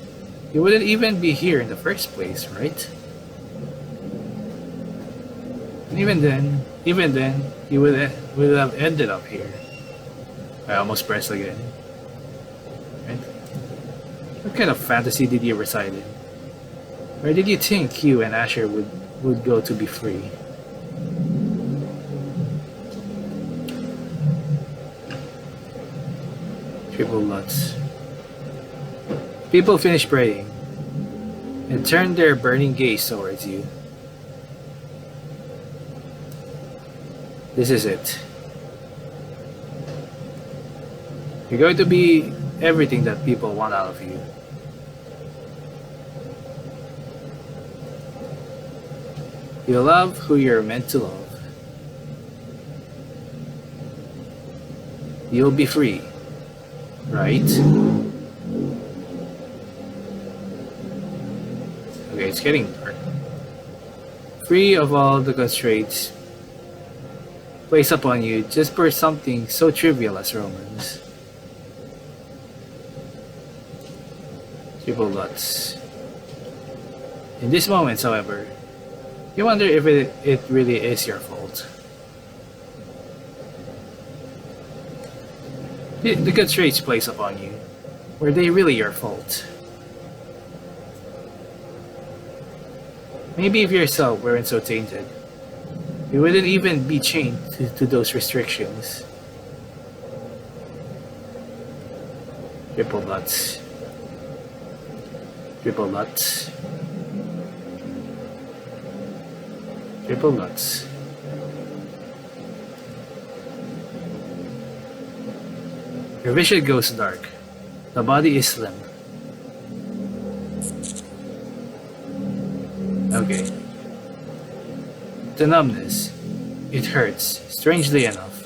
you wouldn't even be here in the first place, right? And even then, you would have ended up here. I almost pressed again. Right? What kind of fantasy did you reside in? Where did you think you and Asher would go to be free? Triple nuts. People finish praying and turn their burning gaze towards you. This is it. You're going to be everything that people want out of you. You love who you're meant to love. You'll be free, right? Okay, it's getting dark. Free of all the constraints placed upon you just for something so trivial as romance. Triple dots. In these moments, however, you wonder if it really is your fault. The constraints placed upon you, were they really your fault? Maybe if yourself weren't so tainted, you wouldn't even be chained to those restrictions. Triple dots. Triple dots. Triple dots. Your vision goes dark. The body is slim. Okay. The numbness. It hurts, strangely enough.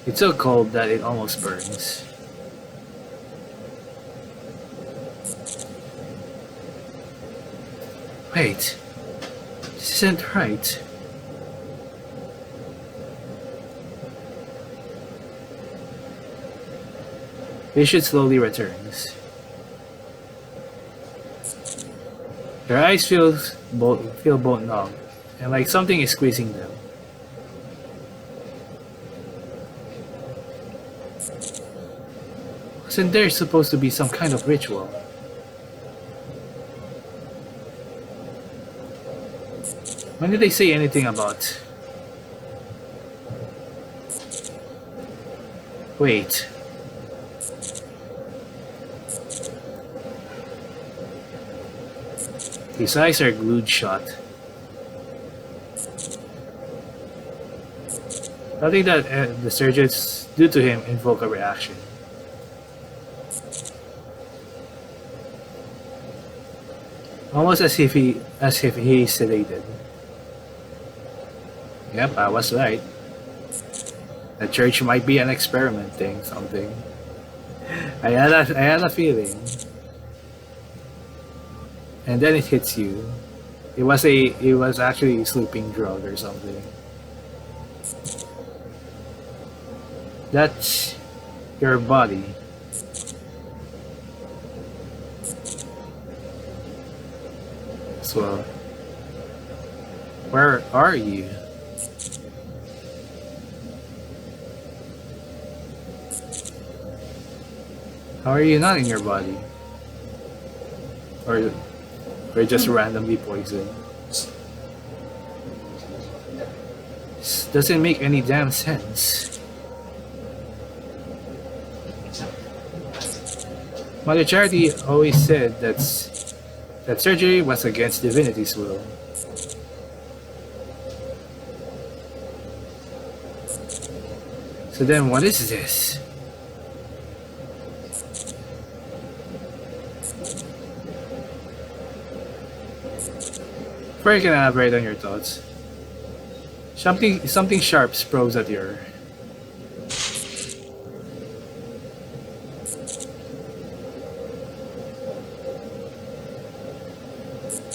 It's so cold that it almost burns. Wait. This isn't right. Vision slowly returns. Your eyes feel both numb, and like something is squeezing them. Wasn't there supposed to be some kind of ritual? When did they say anything about... Wait. His eyes are glued shut. Nothing that the surgeons do to him invoke a reaction. Almost as if he's sedated. Yep, I was right. The church might be an experimenting something. I had a feeling. And then it hits you. It was actually a sleeping drug or something. That's your body. So, where are you? How are you not in your body? Or just randomly poisoned? This doesn't make any damn sense. Mother Charity always said that surgery was against divinity's will. So then what is this? Before you can elaborate on your thoughts, something sharp probes at your.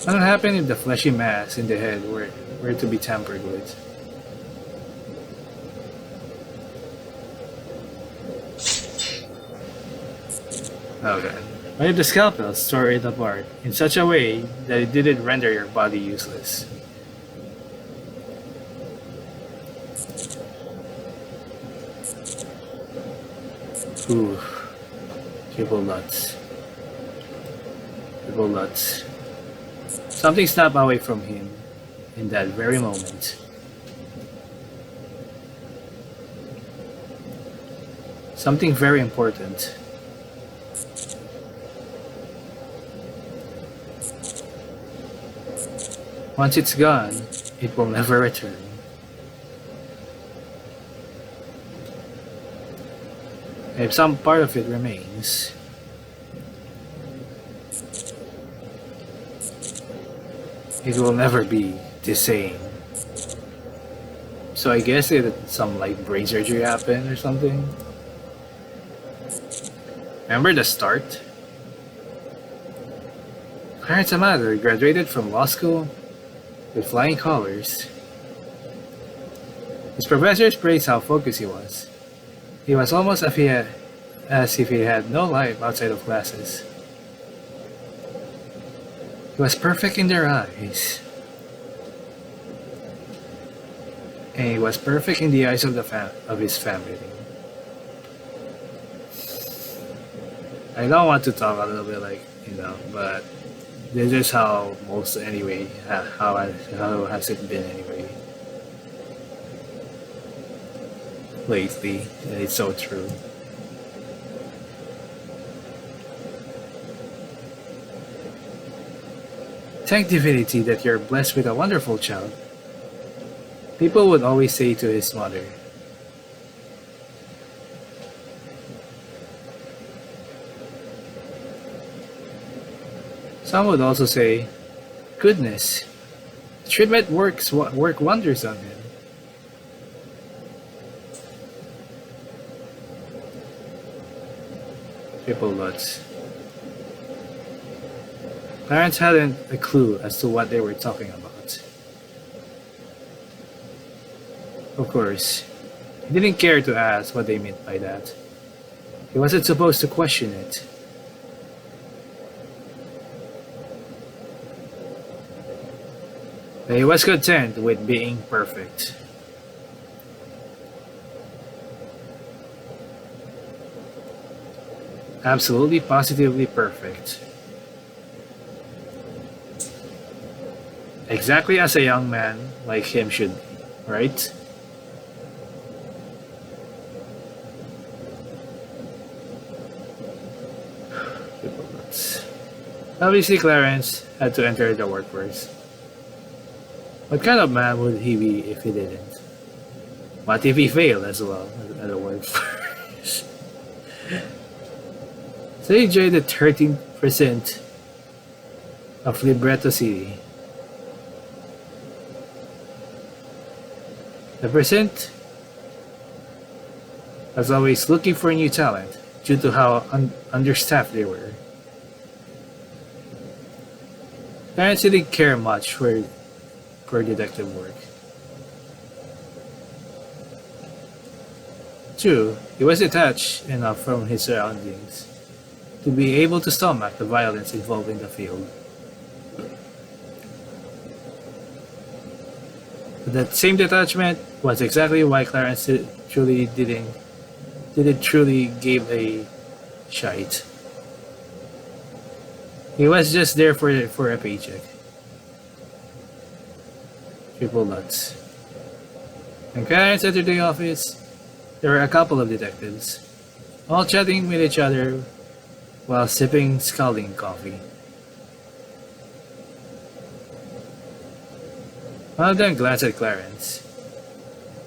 What would happen if the fleshy mass in the head were to be tampered with? Oh god. What if the scalpels tore it apart in such a way that it didn't render your body useless? Ooh. Triple nuts. Triple nuts. Something snapped away from him in that very moment. Something very important. Once it's gone, it will never return. If some part of it remains, it will never be the same. So I guess some like brain surgery happened or something. Remember the start? Clarence Amato graduated from law school with flying colors. His professors praised how focused he was. He was almost as if he had no life outside of classes. He was perfect in their eyes. And he was perfect in the eyes of his family. I don't want to talk a little bit but this is how most anyway. How has it been anyway? Lately, and it's so true. Thank divinity that you're blessed with a wonderful child. People would always say to his mother. Some would also say, goodness, treatment work wonders on him. Triple nuts. Clarence hadn't a clue as to what they were talking about. Of course, he didn't care to ask what they meant by that. He wasn't supposed to question it. But he was content with being perfect. Absolutely, positively perfect. Exactly as a young man like him should be, right? Obviously, Clarence had to enter the workforce. What kind of man would he be if he didn't? What if he failed as well at the workforce? So he enjoyed the 13% of Libretto City. The percent was always looking for new talent due to how understaffed they were. Parents didn't care much for detective work. True, he was detached enough from his surroundings to be able to stomach the violence involved in the field. But that same detachment was exactly why Clarence didn't truly give a shite. He was just there for a paycheck. Triple nuts. When Clarence entered the office, there were a couple of detectives, all chatting with each other while sipping scalding coffee. One of them glanced at Clarence.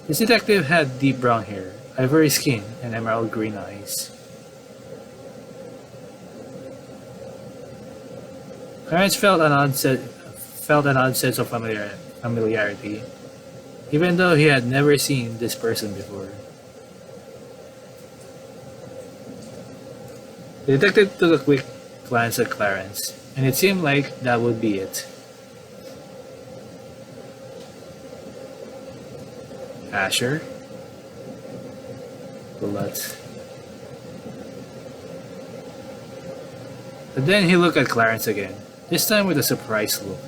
This detective had deep brown hair, ivory skin, and emerald green eyes. Clarence felt felt an odd sense of familiarity, even though he had never seen this person before. The detective took a quick glance at Clarence, and it seemed like that would be it. Asher? Bullets. But then he looked at Clarence again, this time with a surprised look.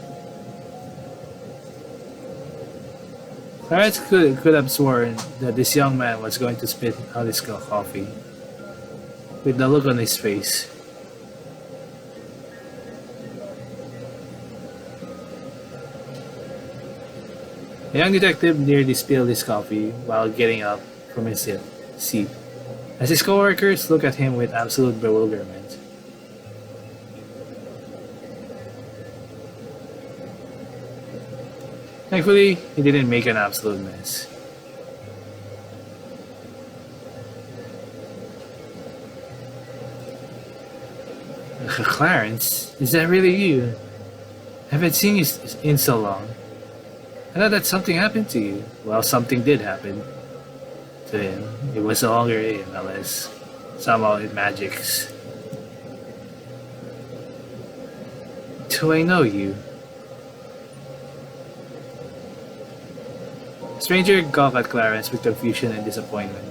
Clarence could have sworn that this young man was going to spit out his coffee, with the look on his face. The young detective nearly spilled his coffee while getting up from his seat, as his coworkers looked at him with absolute bewilderment. Thankfully, he didn't make an absolute mess. Clarence, is that really you? I haven't seen you in so long. I thought that something happened to you. Well, something did happen to him. It was no longer him, unless somehow it magics. Do I know you? Stranger gawked at Clarence with confusion and disappointment.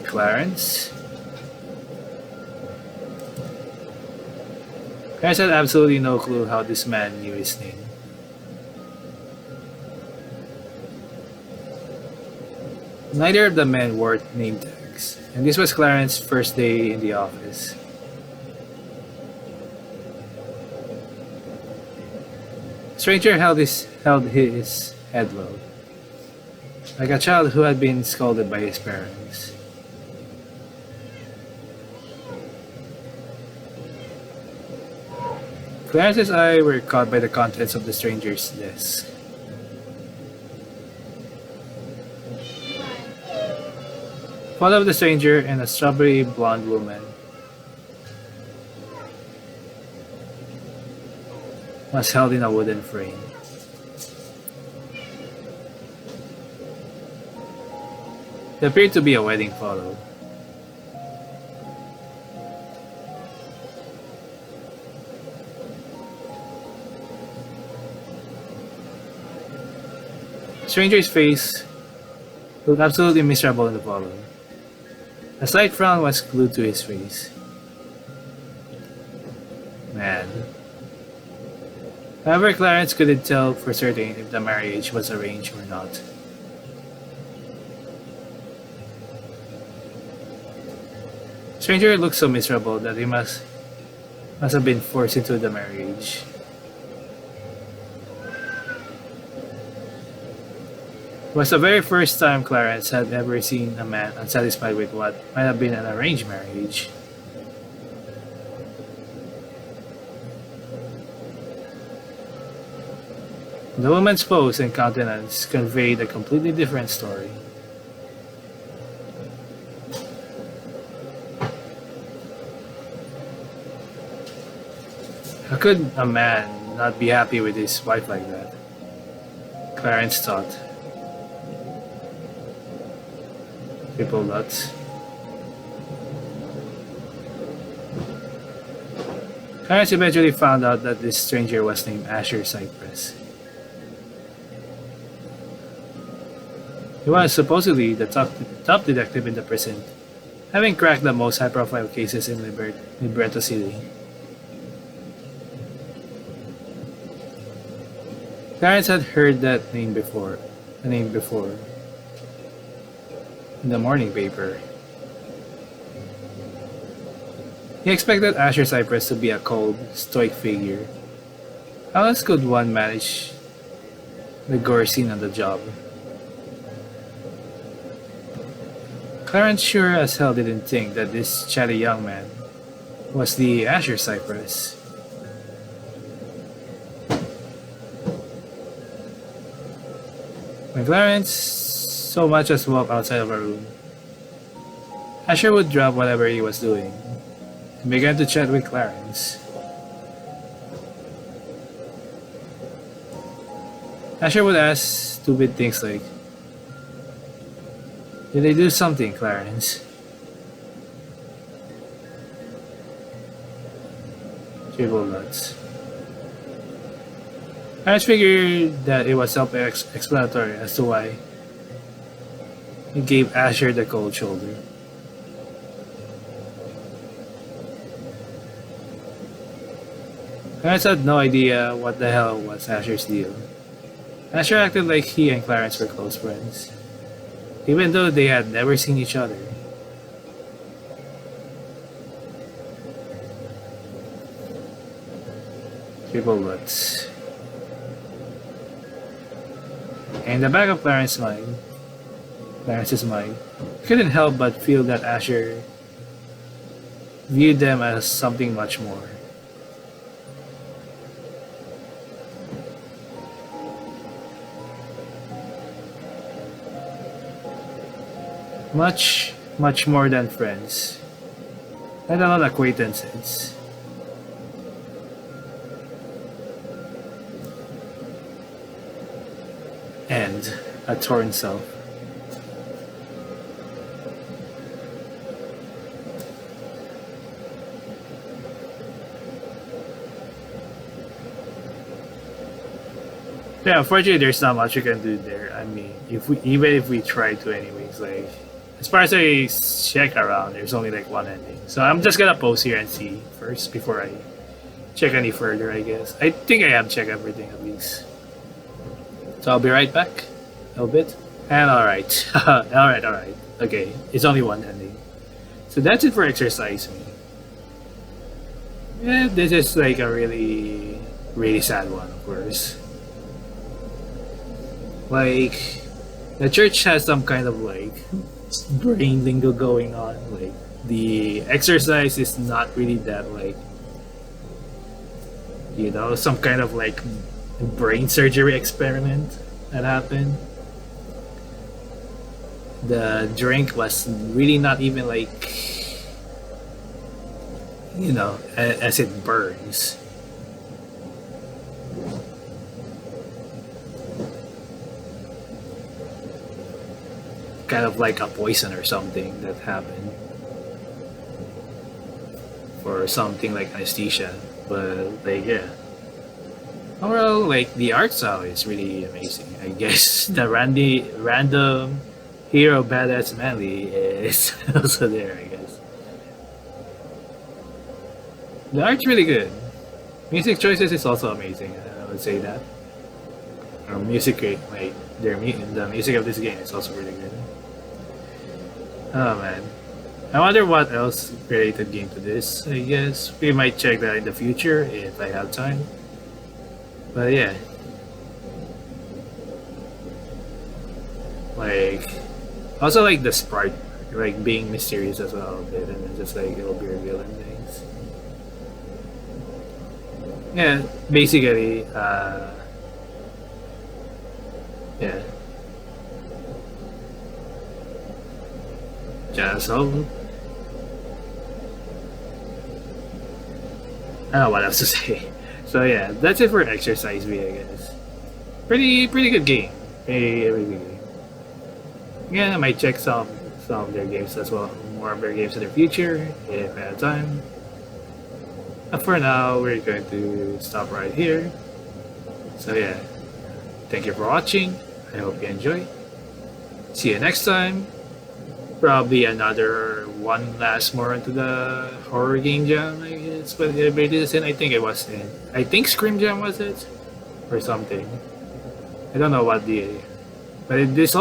Clarence? Clarence had absolutely no clue how this man knew his name. Neither of the men wore name tags, and this was Clarence's first day in the office. Stranger held his head low, like a child who had been scolded by his parents. Clarence's eyes were caught by the contents of the stranger's desk. Photo of the stranger and a strawberry blonde woman was held in a wooden frame. It appeared to be a wedding photo. Stranger's face looked absolutely miserable in the photo. A slight frown was glued to his face. Man. However, Clarence couldn't tell for certain if the marriage was arranged or not. Stranger looked so miserable that he must have been forced into the marriage. It was the very first time Clarence had ever seen a man unsatisfied with what might have been an arranged marriage. The woman's pose and countenance conveyed a completely different story. How could a man not be happy with his wife like that? Clarence thought. Triple nuts. Clarence eventually found out that this stranger was named Asher Cypress. He was supposedly the top detective in the prison, having cracked the most high-profile cases in Libretto City. Clarence had heard that name before, in the morning paper. He expected Asher Cypress to be a cold, stoic figure. How else could one manage the gore scene on the job? Clarence sure as hell didn't think that this chatty young man was the Asher Cypress. When Clarence so much as walked outside of her room, Asher would drop whatever he was doing and began to chat with Clarence. Asher would ask stupid things like, "Did they do something, Clarence?" Triple nuts. Clarence figured that it was self-explanatory as to why he gave Asher the cold shoulder. Clarence had no idea what the hell was Asher's deal. Asher acted like he and Clarence were close friends, even though they had never seen each other. Triple butts. In the back of Clarence's mind, he couldn't help but feel that Asher viewed them as something much more. Much more than friends, let alone acquaintances. And a torn self. Yeah, unfortunately, there's not much you can do there. I mean, even if we try to, anyways, like as far as I check around, there's only like one ending. So I'm just gonna pause here and see first before I check any further. I guess I think I have checked everything at least. So I'll be right back. A little bit. And alright. alright. Okay, it's only one ending. So that's it for Exorcise Me. Yeah, this is like a really, really sad one, of course. Like, the church has some kind of like brain lingo going on. Like, the exercise is not really that like, some kind of like brain surgery experiment that happened. The drink was really not even like, as it burns. Kind of like a poison or something that happened. Or something like anesthesia. But like, yeah. Overall, like the art style is really amazing. I guess the random hero badass manly is also there, I guess. The art's really good. Music choices is also amazing. I would say that. Or music, like the music of this game is also really good. Oh man, I wonder what else related game to this. I guess we might check that in the future if I have time. But yeah, like also like the sprite, like being mysterious as well a bit, and then just like it'll be revealing things. Yeah, basically, yeah. Just so I don't know what else to say. So yeah, that's it for Exorcise Me, I guess. Pretty good game. Pretty good game. Yeah, I might check some of their games as well. More of their games in the future if I have time. But for now, we're going to stop right here. So yeah, thank you for watching. I hope you enjoy. See you next time. Probably another one last more into the horror game jam, I guess. But it is in, I think it was in. I think Scream Jam was it? Or something. I don't know what the. But this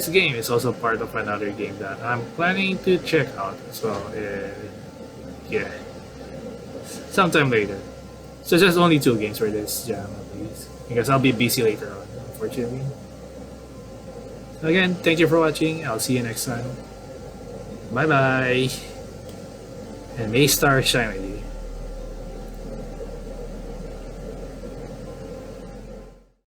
game is also part of another game that I'm planning to check out as well. Yeah. Sometime later. So just only 2 games for this jam at least. Because I'll be busy later on, unfortunately. Again, thank you for watching. I'll see you next time. Bye bye. And may stars shine with you.